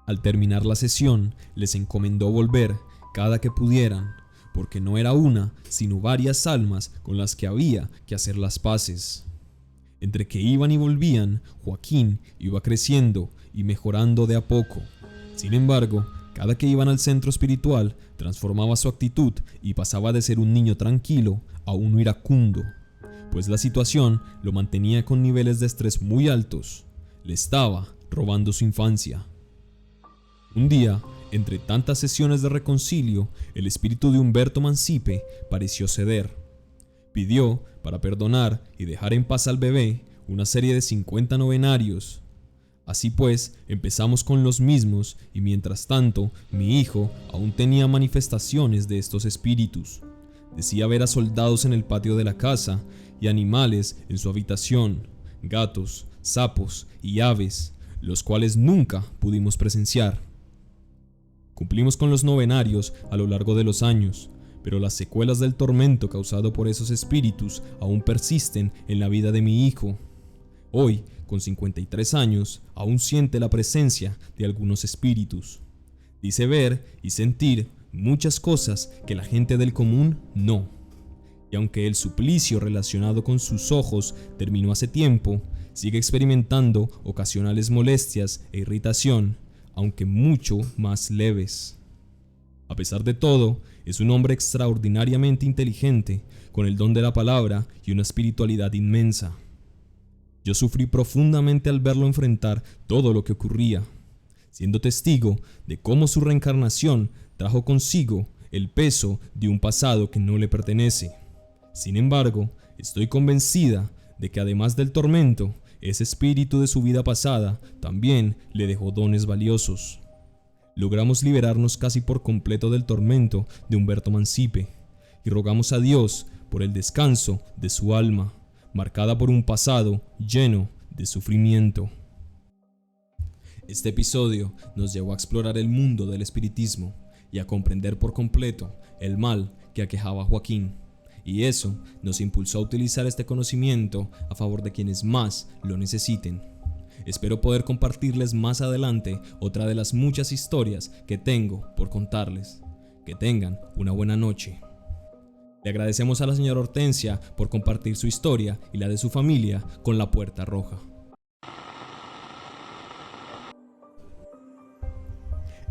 Al terminar la sesión, les encomendó volver cada que pudieran, porque no era una, sino varias almas con las que había que hacer las paces. Entre que iban y volvían, Joaquín iba creciendo y mejorando de a poco. Sin embargo, cada que iban al centro espiritual, transformaba su actitud y pasaba de ser un niño tranquilo a uno iracundo, pues la situación lo mantenía con niveles de estrés muy altos. Le estaba robando su infancia. Un día, entre tantas sesiones de reconcilio, el espíritu de Humberto Mancipe pareció ceder. Pidió, para perdonar y dejar en paz al bebé, una serie de 50 novenarios. Así pues, empezamos con los mismos y mientras tanto, mi hijo aún tenía manifestaciones de estos espíritus. Decía ver a soldados en el patio de la casa y animales en su habitación, gatos, sapos y aves, los cuales nunca pudimos presenciar. Cumplimos con los novenarios a lo largo de los años, pero las secuelas del tormento causado por esos espíritus aún persisten en la vida de mi hijo. Hoy, con 53 años, aún siente la presencia de algunos espíritus. Dice ver y sentir muchas cosas que la gente del común no. Y aunque el suplicio relacionado con sus ojos terminó hace tiempo, sigue experimentando ocasionales molestias e irritación, aunque mucho más leves. A pesar de todo, es un hombre extraordinariamente inteligente, con el don de la palabra y una espiritualidad inmensa. Yo sufrí profundamente al verlo enfrentar todo lo que ocurría, siendo testigo de cómo su reencarnación trajo consigo el peso de un pasado que no le pertenece. Sin embargo, estoy convencida de que además del tormento, ese espíritu de su vida pasada también le dejó dones valiosos. Logramos liberarnos casi por completo del tormento de Humberto Mancipe y rogamos a Dios por el descanso de su alma, marcada por un pasado lleno de sufrimiento. Este episodio nos llevó a explorar el mundo del espiritismo y a comprender por completo el mal que aquejaba a Joaquín, y eso nos impulsó a utilizar este conocimiento a favor de quienes más lo necesiten. Espero poder compartirles más adelante otra de las muchas historias que tengo por contarles. Que tengan una buena noche. Le agradecemos a la señora Hortensia por compartir su historia y la de su familia con La Puerta Roja.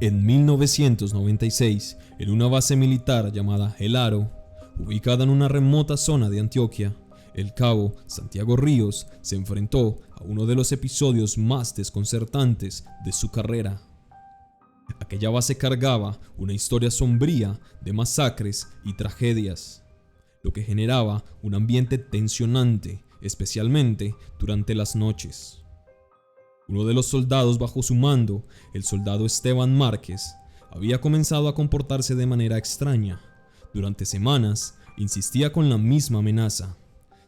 En 1996, en una base militar llamada El Aro, ubicada en una remota zona de Antioquia, el cabo Santiago Ríos se enfrentó a uno de los episodios más desconcertantes de su carrera. Aquella base cargaba una historia sombría de masacres y tragedias, lo que generaba un ambiente tensionante, especialmente durante las noches. Uno de los soldados bajo su mando, el soldado Esteban Márquez, había comenzado a comportarse de manera extraña. Durante semanas, insistía con la misma amenaza.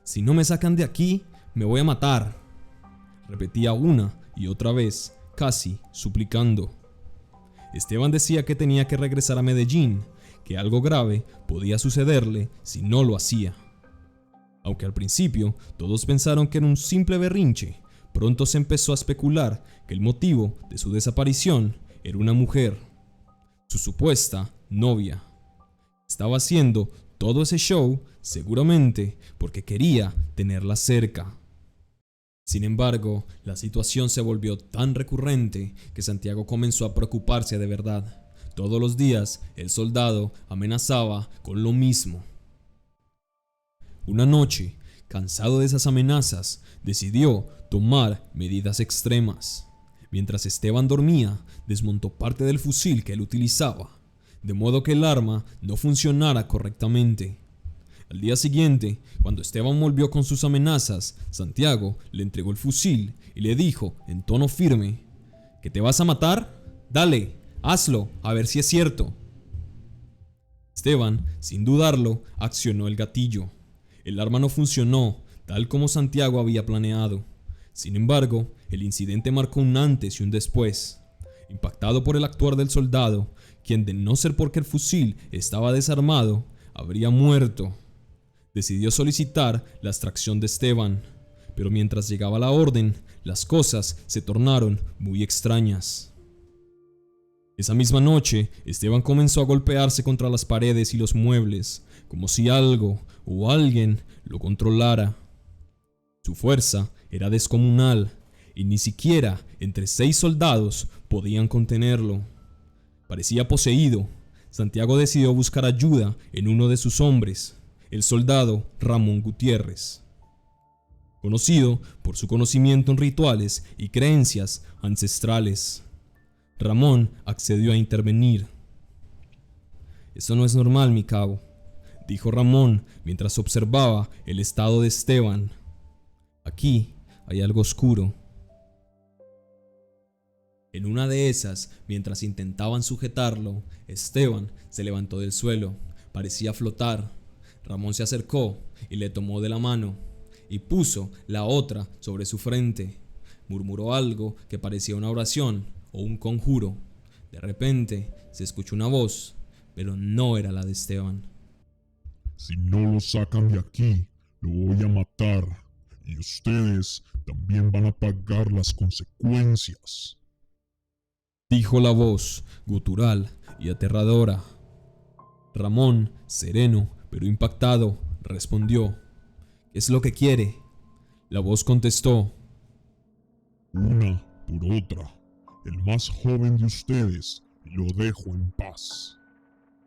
«Si no me sacan de aquí, me voy a matar», repetía una y otra vez, casi suplicando. Esteban decía que tenía que regresar a Medellín, que algo grave podía sucederle si no lo hacía. Aunque al principio todos pensaron que era un simple berrinche, pronto se empezó a especular que el motivo de su desaparición era una mujer, su supuesta novia. Estaba haciendo todo ese show seguramente porque quería tenerla cerca. Sin embargo, la situación se volvió tan recurrente que Santiago comenzó a preocuparse de verdad. Todos los días, el soldado amenazaba con lo mismo. Una noche, cansado de esas amenazas, decidió tomar medidas extremas. Mientras Esteban dormía, desmontó parte del fusil que él utilizaba, de modo que el arma no funcionara correctamente. Al día siguiente, cuando Esteban volvió con sus amenazas, Santiago le entregó el fusil y le dijo en tono firme: ¿Que te vas a matar? Dale, hazlo, a ver si es cierto. Esteban, sin dudarlo, accionó el gatillo. El arma no funcionó, tal como Santiago había planeado. Sin embargo, el incidente marcó un antes y un después. Impactado por el actuar del soldado, quien de no ser porque el fusil estaba desarmado, habría muerto, decidió solicitar la extracción de Esteban, pero mientras llegaba la orden, las cosas se tornaron muy extrañas. Esa misma noche, Esteban comenzó a golpearse contra las paredes y los muebles, como si algo o alguien lo controlara. Su fuerza era descomunal y ni siquiera entre 6 soldados podían contenerlo. Parecía poseído. Santiago decidió buscar ayuda en uno de sus hombres, el soldado Ramón Gutiérrez, conocido por su conocimiento en rituales y creencias ancestrales. Ramón accedió a intervenir. «Eso no es normal, mi cabo», dijo Ramón mientras observaba el estado de Esteban. «Aquí hay algo oscuro». En una de esas, mientras intentaban sujetarlo, Esteban se levantó del suelo. Parecía flotar. Ramón se acercó y le tomó de la mano y puso la otra sobre su frente. Murmuró algo que parecía una oración o un conjuro. De repente se escuchó una voz, pero no era la de Esteban. Si no lo sacan de aquí, lo voy a matar. Y ustedes también van a pagar las consecuencias, dijo la voz, gutural y aterradora. Ramón, sereno pero impactado, respondió: «¿Qué es lo que quiere?». La voz contestó: una por otra. El más joven de ustedes lo dejo en paz.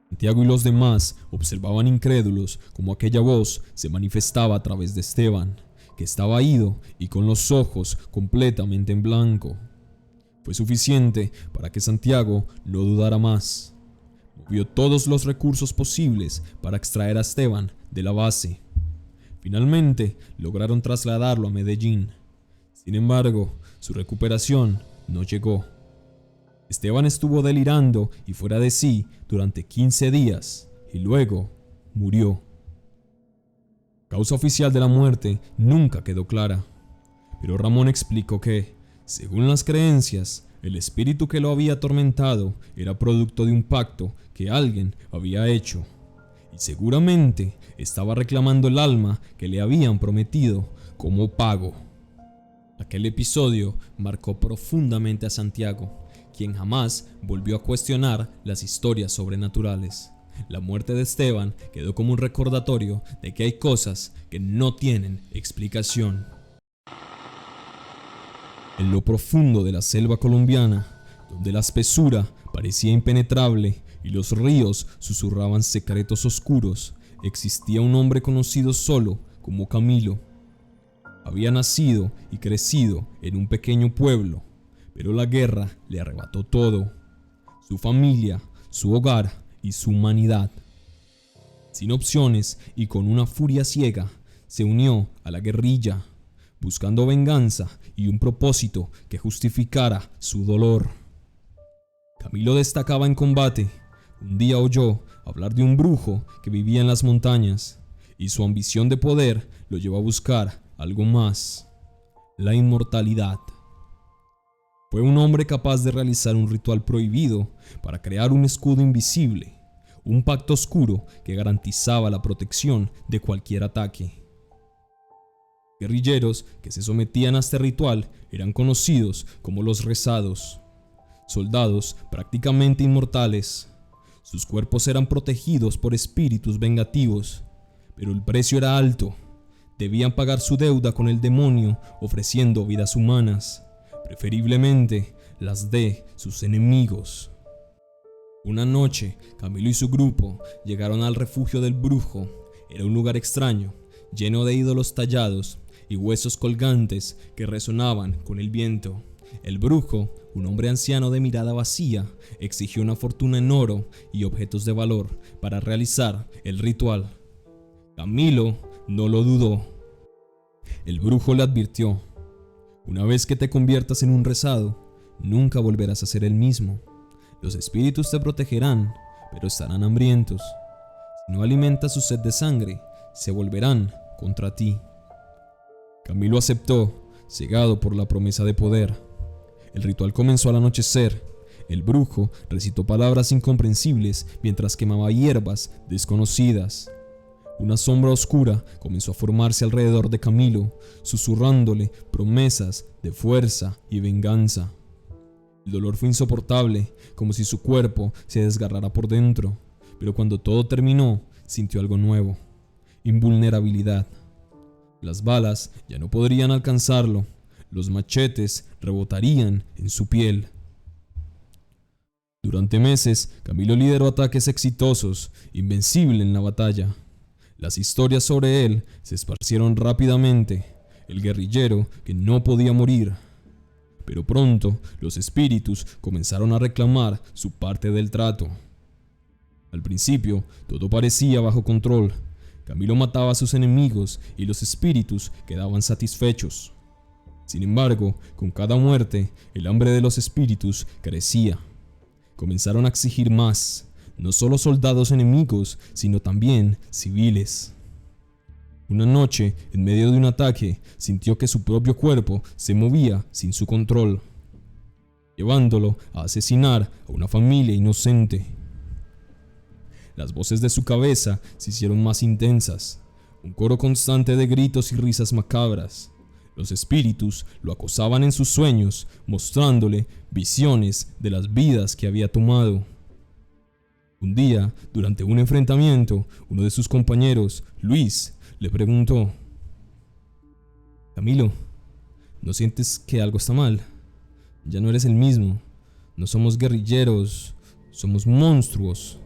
Santiago y los demás observaban incrédulos cómo aquella voz se manifestaba a través de Esteban, que estaba ido y con los ojos completamente en blanco. Fue suficiente para que Santiago no dudara más. Movió todos los recursos posibles para extraer a Esteban de la base. Finalmente lograron trasladarlo a Medellín. Sin embargo, su recuperación no llegó. Esteban estuvo delirando y fuera de sí durante 15 días y luego murió. La causa oficial de la muerte nunca quedó clara, pero Ramón explicó que, según las creencias, el espíritu que lo había atormentado era producto de un pacto que alguien había hecho, y seguramente estaba reclamando el alma que le habían prometido como pago. Aquel episodio marcó profundamente a Santiago, quien jamás volvió a cuestionar las historias sobrenaturales. La muerte de Esteban quedó como un recordatorio de que hay cosas que no tienen explicación. En lo profundo de la selva colombiana, donde la espesura parecía impenetrable y los ríos susurraban secretos oscuros, existía un hombre conocido solo como Camilo. Había nacido y crecido en un pequeño pueblo, pero la guerra le arrebató todo: su familia, su hogar y su humanidad. Sin opciones y con una furia ciega, se unió a la guerrilla, buscando venganza y un propósito que justificara su dolor. Camilo destacaba en combate. Un día oyó hablar de un brujo que vivía en las montañas, y su ambición de poder lo llevó a buscar algo más: la inmortalidad. Fue un hombre capaz de realizar un ritual prohibido para crear un escudo invisible, un pacto oscuro que garantizaba la protección de cualquier ataque. Guerrilleros que se sometían a este ritual eran conocidos como los rezados, soldados prácticamente inmortales. Sus cuerpos eran protegidos por espíritus vengativos, pero el precio era alto. Debían pagar su deuda con el demonio ofreciendo vidas humanas, preferiblemente las de sus enemigos. Una noche, Camilo y su grupo llegaron al refugio del brujo. Era un lugar extraño, lleno de ídolos tallados y huesos colgantes que resonaban con el viento. El brujo, un hombre anciano de mirada vacía, exigió una fortuna en oro y objetos de valor para realizar el ritual. Camilo no lo dudó. El brujo le advirtió: una vez que te conviertas en un rezado, nunca volverás a ser el mismo. Los espíritus te protegerán, pero estarán hambrientos. Si no alimentas su sed de sangre, se volverán contra ti. Camilo aceptó, cegado por la promesa de poder. El ritual comenzó al anochecer. El brujo recitó palabras incomprensibles mientras quemaba hierbas desconocidas. Una sombra oscura comenzó a formarse alrededor de Camilo, susurrándole promesas de fuerza y venganza. El dolor fue insoportable, como si su cuerpo se desgarrara por dentro, pero cuando todo terminó, sintió algo nuevo: invulnerabilidad. Las balas ya no podrían alcanzarlo, los machetes rebotarían en su piel. Durante meses, Camilo lideró ataques exitosos, invencible en la batalla. Las historias sobre él se esparcieron rápidamente: el guerrillero que no podía morir. Pero pronto los espíritus comenzaron a reclamar su parte del trato. Al principio todo parecía bajo control. Camilo mataba a sus enemigos y los espíritus quedaban satisfechos. Sin embargo, con cada muerte, el hambre de los espíritus crecía. Comenzaron a exigir más, no solo soldados enemigos, sino también civiles. Una noche, en medio de un ataque, sintió que su propio cuerpo se movía sin su control, llevándolo a asesinar a una familia inocente. Las voces de su cabeza se hicieron más intensas, un coro constante de gritos y risas macabras. Los espíritus lo acosaban en sus sueños, mostrándole visiones de las vidas que había tomado. Un día, durante un enfrentamiento, uno de sus compañeros, Luis, le preguntó: Camilo, ¿No sientes que algo está mal? Ya no eres el mismo. No somos guerrilleros, somos monstruos.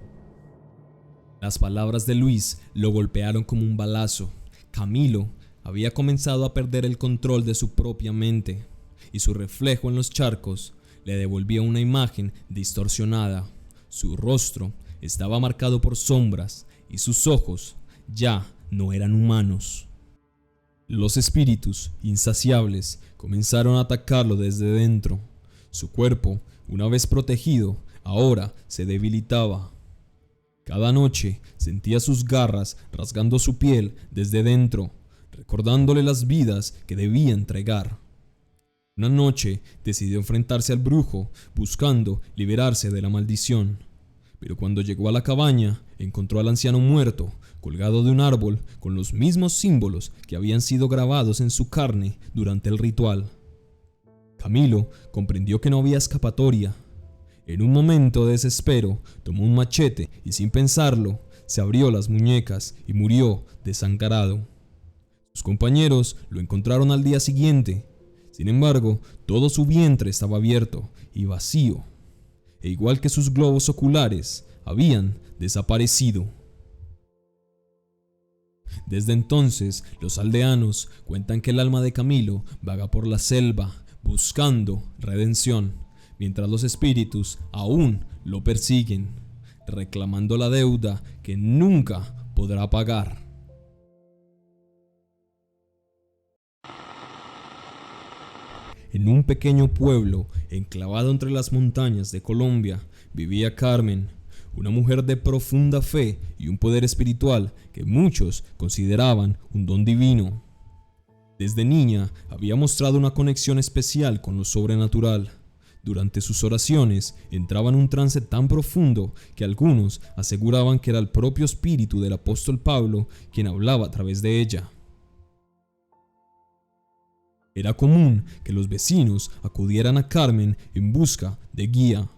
Las palabras de Luis lo golpearon como un balazo. Camilo había comenzado a perder el control de su propia mente, y su reflejo en los charcos le devolvía una imagen distorsionada. Su rostro estaba marcado por sombras y sus ojos ya no eran humanos. Los espíritus insaciables comenzaron a atacarlo desde dentro. Su cuerpo, una vez protegido, ahora se debilitaba. Cada noche sentía sus garras rasgando su piel desde dentro, recordándole las vidas que debía entregar. Una noche decidió enfrentarse al brujo, buscando liberarse de la maldición. Pero cuando llegó a la cabaña, encontró al anciano muerto, colgado de un árbol, con los mismos símbolos que habían sido grabados en su carne durante el ritual. Camilo comprendió que no había escapatoria. En un momento de desespero, tomó un machete y sin pensarlo, se abrió las muñecas y murió desangrado. Sus compañeros lo encontraron al día siguiente. Sin embargo, todo su vientre estaba abierto y vacío, e igual que sus globos oculares, habían desaparecido. Desde entonces, los aldeanos cuentan que el alma de Camilo vaga por la selva buscando redención, mientras los espíritus aún lo persiguen, reclamando la deuda que nunca podrá pagar. En un pequeño pueblo enclavado entre las montañas de Colombia vivía Carmen, una mujer de profunda fe y un poder espiritual que muchos consideraban un don divino. Desde niña había mostrado una conexión especial con lo sobrenatural. Durante sus oraciones entraba en un trance tan profundo que algunos aseguraban que era el propio espíritu del apóstol Pablo quien hablaba a través de ella. Era común que los vecinos acudieran a Carmen en busca de guía,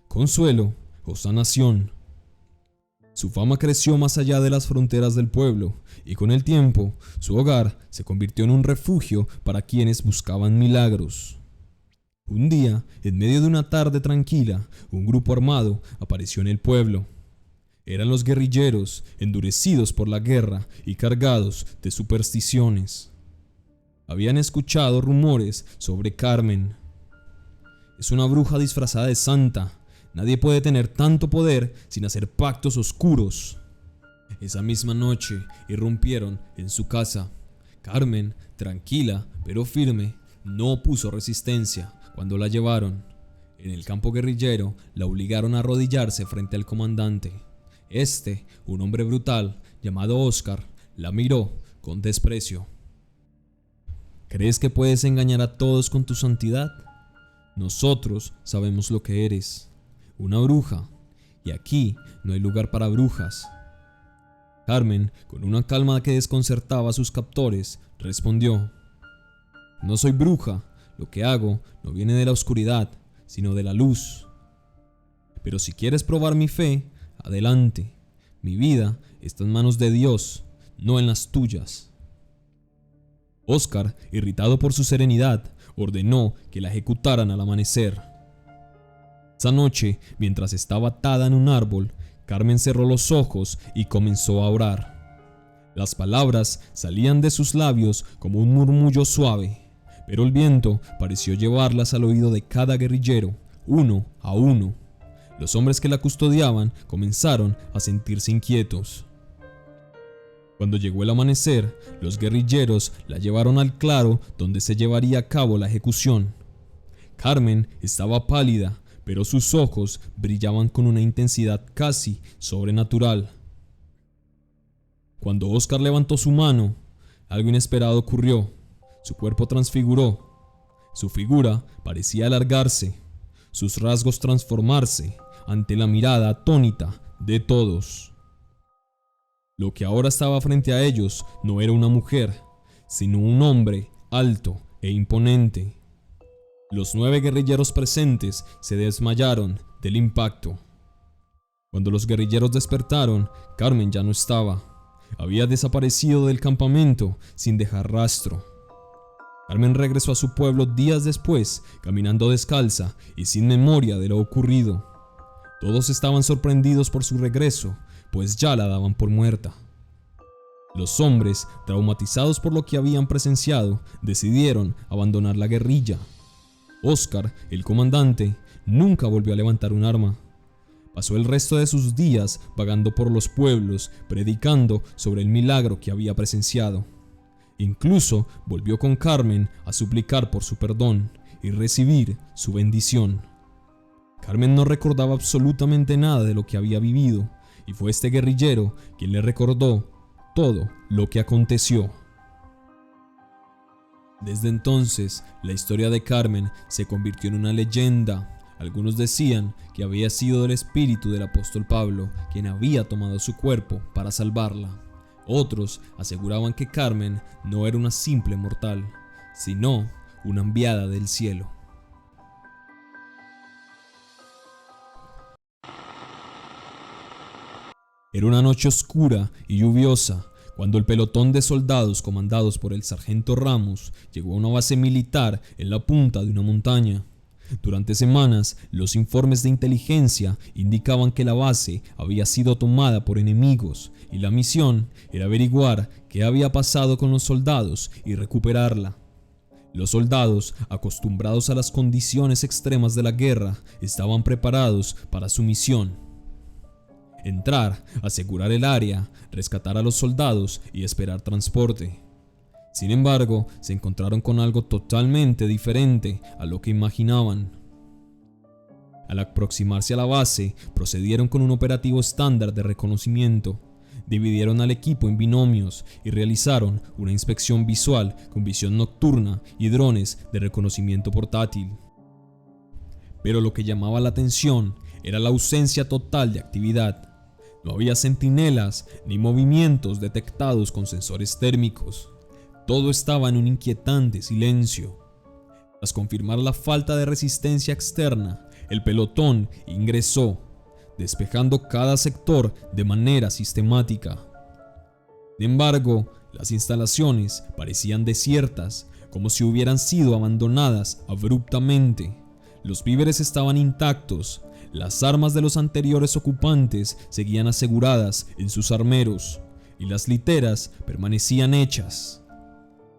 consuelo o sanación. Su fama creció más allá de las fronteras del pueblo y con el tiempo su hogar se convirtió en un refugio para quienes buscaban milagros. Un día, en medio de una tarde tranquila, un grupo armado apareció en el pueblo. Eran los guerrilleros, endurecidos por la guerra y cargados de supersticiones. Habían escuchado rumores sobre Carmen. Es una bruja disfrazada de santa. Nadie puede tener tanto poder sin hacer pactos oscuros. Esa misma noche irrumpieron en su casa. Carmen, tranquila pero firme, no opuso resistencia cuando la llevaron. En el campo guerrillero la obligaron a arrodillarse frente al comandante. Este, un hombre brutal llamado Oscar, la miró con desprecio. ¿Crees que puedes engañar a todos con tu santidad? Nosotros sabemos lo que eres, una bruja, y aquí no hay lugar para brujas. Carmen, con una calma que desconcertaba a sus captores, respondió: No soy bruja, lo que hago no viene de la oscuridad, sino de la luz. Pero si quieres probar mi fe, adelante, mi vida está en manos de Dios, no en las tuyas. Oscar, irritado por su serenidad, ordenó que la ejecutaran al amanecer. Esa noche, mientras estaba atada en un árbol, Carmen cerró los ojos y comenzó a orar. Las palabras salían de sus labios como un murmullo suave, pero el viento pareció llevarlas al oído de cada guerrillero, uno a uno. Los hombres que la custodiaban comenzaron a sentirse inquietos. Cuando llegó el amanecer, los guerrilleros la llevaron al claro donde se llevaría a cabo la ejecución. Carmen estaba pálida, pero sus ojos brillaban con una intensidad casi sobrenatural. Cuando Oscar levantó su mano, algo inesperado ocurrió. Su cuerpo transfiguró. Su figura parecía alargarse, sus rasgos transformarse ante la mirada atónita de todos. Lo que ahora estaba frente a ellos no era una mujer, sino un hombre alto e imponente. Los 9 guerrilleros presentes se desmayaron del impacto. Cuando los guerrilleros despertaron, Carmen ya no estaba. Había desaparecido del campamento sin dejar rastro. Carmen regresó a su pueblo días después, caminando descalza y sin memoria de lo ocurrido. Todos estaban sorprendidos por su regreso, pues ya la daban por muerta. Los hombres, traumatizados por lo que habían presenciado, decidieron abandonar la guerrilla. Óscar, el comandante, nunca volvió a levantar un arma. Pasó el resto de sus días vagando por los pueblos, predicando sobre el milagro que había presenciado. Incluso volvió con Carmen a suplicar por su perdón y recibir su bendición. Carmen no recordaba absolutamente nada de lo que había vivido, y fue este guerrillero quien le recordó todo lo que aconteció. Desde entonces, la historia de Carmen se convirtió en una leyenda. Algunos decían que había sido el espíritu del apóstol Pablo quien había tomado su cuerpo para salvarla. Otros aseguraban que Carmen no era una simple mortal, sino una enviada del cielo. Era una noche oscura y lluviosa cuando el pelotón de soldados comandados por el sargento Ramos llegó a una base militar en la punta de una montaña. Durante semanas, los informes de inteligencia indicaban que la base había sido tomada por enemigos y la misión era averiguar qué había pasado con los soldados y recuperarla. Los soldados, acostumbrados a las condiciones extremas de la guerra, estaban preparados para su misión: entrar, asegurar el área, rescatar a los soldados y esperar transporte. Sin embargo, se encontraron con algo totalmente diferente a lo que imaginaban. Al aproximarse a la base, procedieron con un operativo estándar de reconocimiento. Dividieron al equipo en binomios y realizaron una inspección visual con visión nocturna y drones de reconocimiento portátil. Pero lo que llamaba la atención era la ausencia total de actividad. No había centinelas ni movimientos detectados con sensores térmicos. Todo estaba en un inquietante silencio. Tras confirmar la falta de resistencia externa, el pelotón ingresó, despejando cada sector de manera sistemática. Sin embargo, las instalaciones parecían desiertas, como si hubieran sido abandonadas abruptamente. Los víveres estaban intactos, las armas de los anteriores ocupantes seguían aseguradas en sus armeros, y las literas permanecían hechas.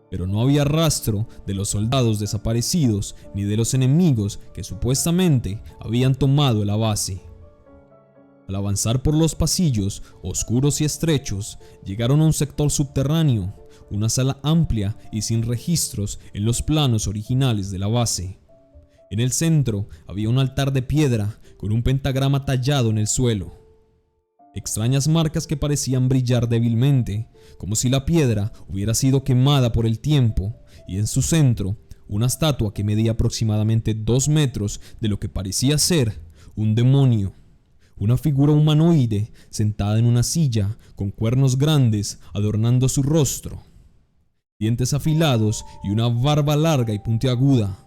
Pero no había rastro de los soldados desaparecidos ni de los enemigos que supuestamente habían tomado la base. Al avanzar por los pasillos oscuros y estrechos, llegaron a un sector subterráneo, una sala amplia y sin registros en los planos originales de la base. En el centro había un altar de piedra con un pentagrama tallado en el suelo. Extrañas marcas que parecían brillar débilmente, como si la piedra hubiera sido quemada por el tiempo, y en su centro, una estatua que medía aproximadamente 2 metros de lo que parecía ser un demonio. Una figura humanoide sentada en una silla con cuernos grandes adornando su rostro, dientes afilados y una barba larga y puntiaguda.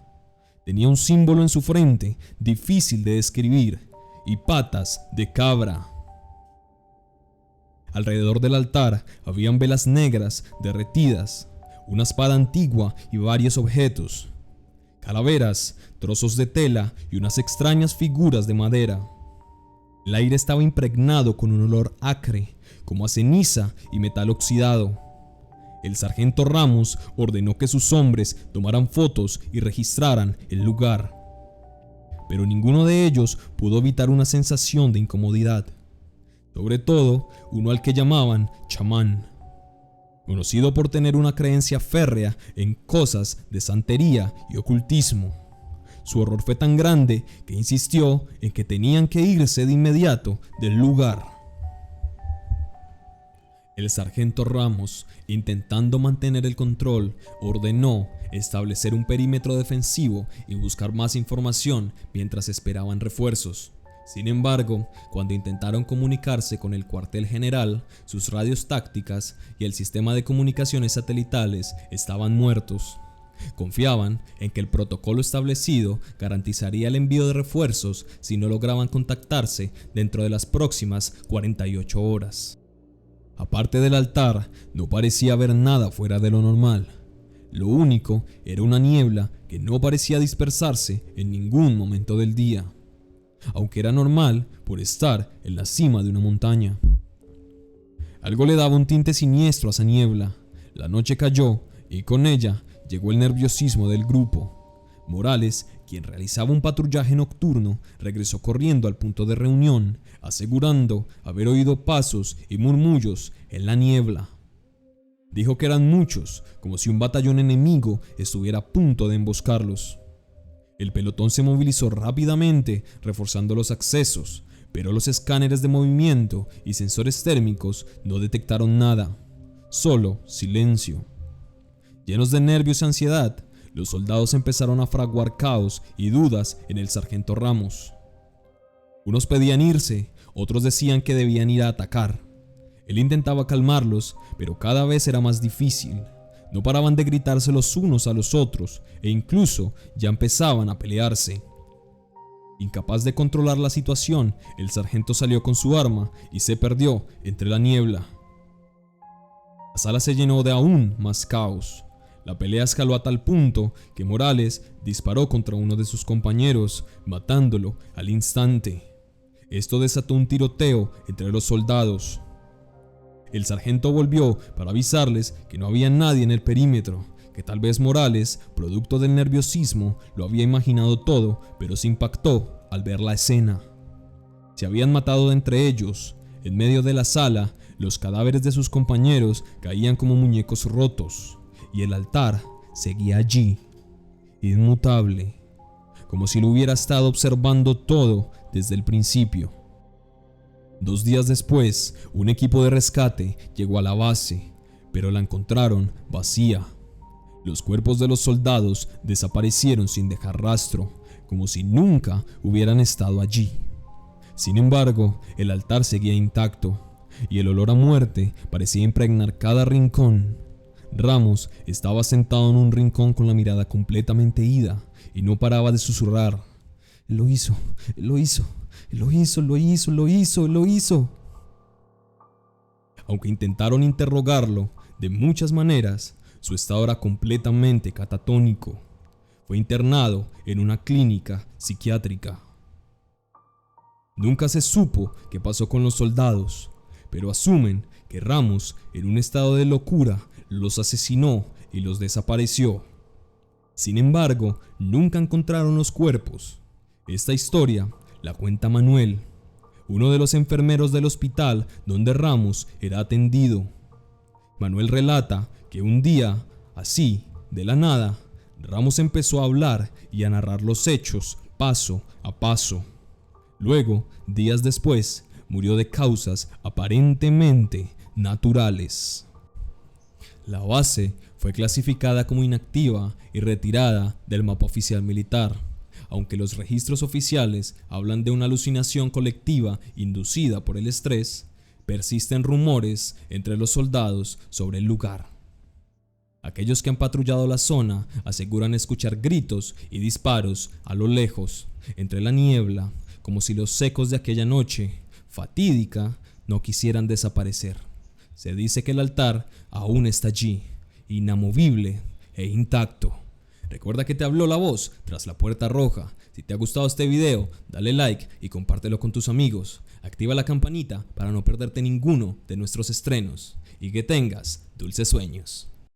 Tenía un símbolo en su frente difícil de describir y patas de cabra. Alrededor del altar habían velas negras derretidas, una espada antigua y varios objetos, calaveras, trozos de tela y unas extrañas figuras de madera. El aire estaba impregnado con un olor acre, como a ceniza y metal oxidado. El sargento Ramos ordenó que sus hombres tomaran fotos y registraran el lugar, pero ninguno de ellos pudo evitar una sensación de incomodidad. Sobre todo, uno al que llamaban chamán, conocido por tener una creencia férrea en cosas de santería y ocultismo. Su horror fue tan grande que insistió en que tenían que irse de inmediato del lugar. El sargento Ramos, intentando mantener el control, ordenó establecer un perímetro defensivo y buscar más información mientras esperaban refuerzos. Sin embargo, cuando intentaron comunicarse con el cuartel general, sus radios tácticas y el sistema de comunicaciones satelitales estaban muertos. Confiaban en que el protocolo establecido garantizaría el envío de refuerzos si no lograban contactarse dentro de las próximas 48 horas. Aparte del altar, no parecía haber nada fuera de lo normal. Lo único era una niebla que no parecía dispersarse en ningún momento del día, aunque era normal por estar en la cima de una montaña. Algo le daba un tinte siniestro a esa niebla. La noche cayó y con ella llegó el nerviosismo del grupo. Morales, quien realizaba un patrullaje nocturno, regresó corriendo al punto de reunión, asegurando haber oído pasos y murmullos en la niebla. Dijo que eran muchos, como si un batallón enemigo estuviera a punto de emboscarlos. El pelotón se movilizó rápidamente, reforzando los accesos, pero los escáneres de movimiento y sensores térmicos no detectaron nada, solo silencio. Llenos de nervios y ansiedad, los soldados empezaron a fraguar caos y dudas en el sargento Ramos. Unos pedían irse, otros decían que debían ir a atacar. Él intentaba calmarlos, pero cada vez era más difícil. No paraban de gritarse los unos a los otros e incluso ya empezaban a pelearse. Incapaz de controlar la situación, el sargento salió con su arma y se perdió entre la niebla. La sala se llenó de aún más caos. La pelea escaló a tal punto que Morales disparó contra uno de sus compañeros, matándolo al instante. Esto desató un tiroteo entre los soldados. El sargento volvió para avisarles que no había nadie en el perímetro, que tal vez Morales, producto del nerviosismo, lo había imaginado todo, pero se impactó al ver la escena. Se habían matado entre ellos. En medio de la sala, los cadáveres de sus compañeros caían como muñecos rotos, y el altar seguía allí, inmutable, como si lo hubiera estado observando todo desde el principio. 2 días después, un equipo de rescate llegó a la base, pero la encontraron vacía. Los cuerpos de los soldados desaparecieron sin dejar rastro, como si nunca hubieran estado allí. Sin embargo, el altar seguía intacto, y el olor a muerte parecía impregnar cada rincón. Ramos estaba sentado en un rincón con la mirada completamente ida, y no paraba de susurrar: "Lo hizo, lo hizo. Lo hizo, lo hizo, lo hizo, lo hizo". Aunque intentaron interrogarlo de muchas maneras, su estado era completamente catatónico. Fue internado en una clínica psiquiátrica. Nunca se supo qué pasó con los soldados, pero asumen que Ramos, en un estado de locura, los asesinó y los desapareció. Sin embargo, nunca encontraron los cuerpos. Esta historia la cuenta Manuel, uno de los enfermeros del hospital donde Ramos era atendido. Manuel relata que un día, así, de la nada, Ramos empezó a hablar y a narrar los hechos paso a paso. Luego, días después, murió de causas aparentemente naturales. La base fue clasificada como inactiva y retirada del mapa oficial militar, aunque los registros oficiales hablan de una alucinación colectiva inducida por el estrés. Persisten rumores entre los soldados sobre el lugar. Aquellos que han patrullado la zona aseguran escuchar gritos y disparos a lo lejos, entre la niebla, como si los ecos de aquella noche fatídica no quisieran desaparecer. Se dice que el altar aún está allí, inamovible e intacto. Recuerda que te habló la voz tras la puerta roja. Si te ha gustado este video, dale like y compártelo con tus amigos. Activa la campanita para no perderte ninguno de nuestros estrenos. Y que tengas dulces sueños.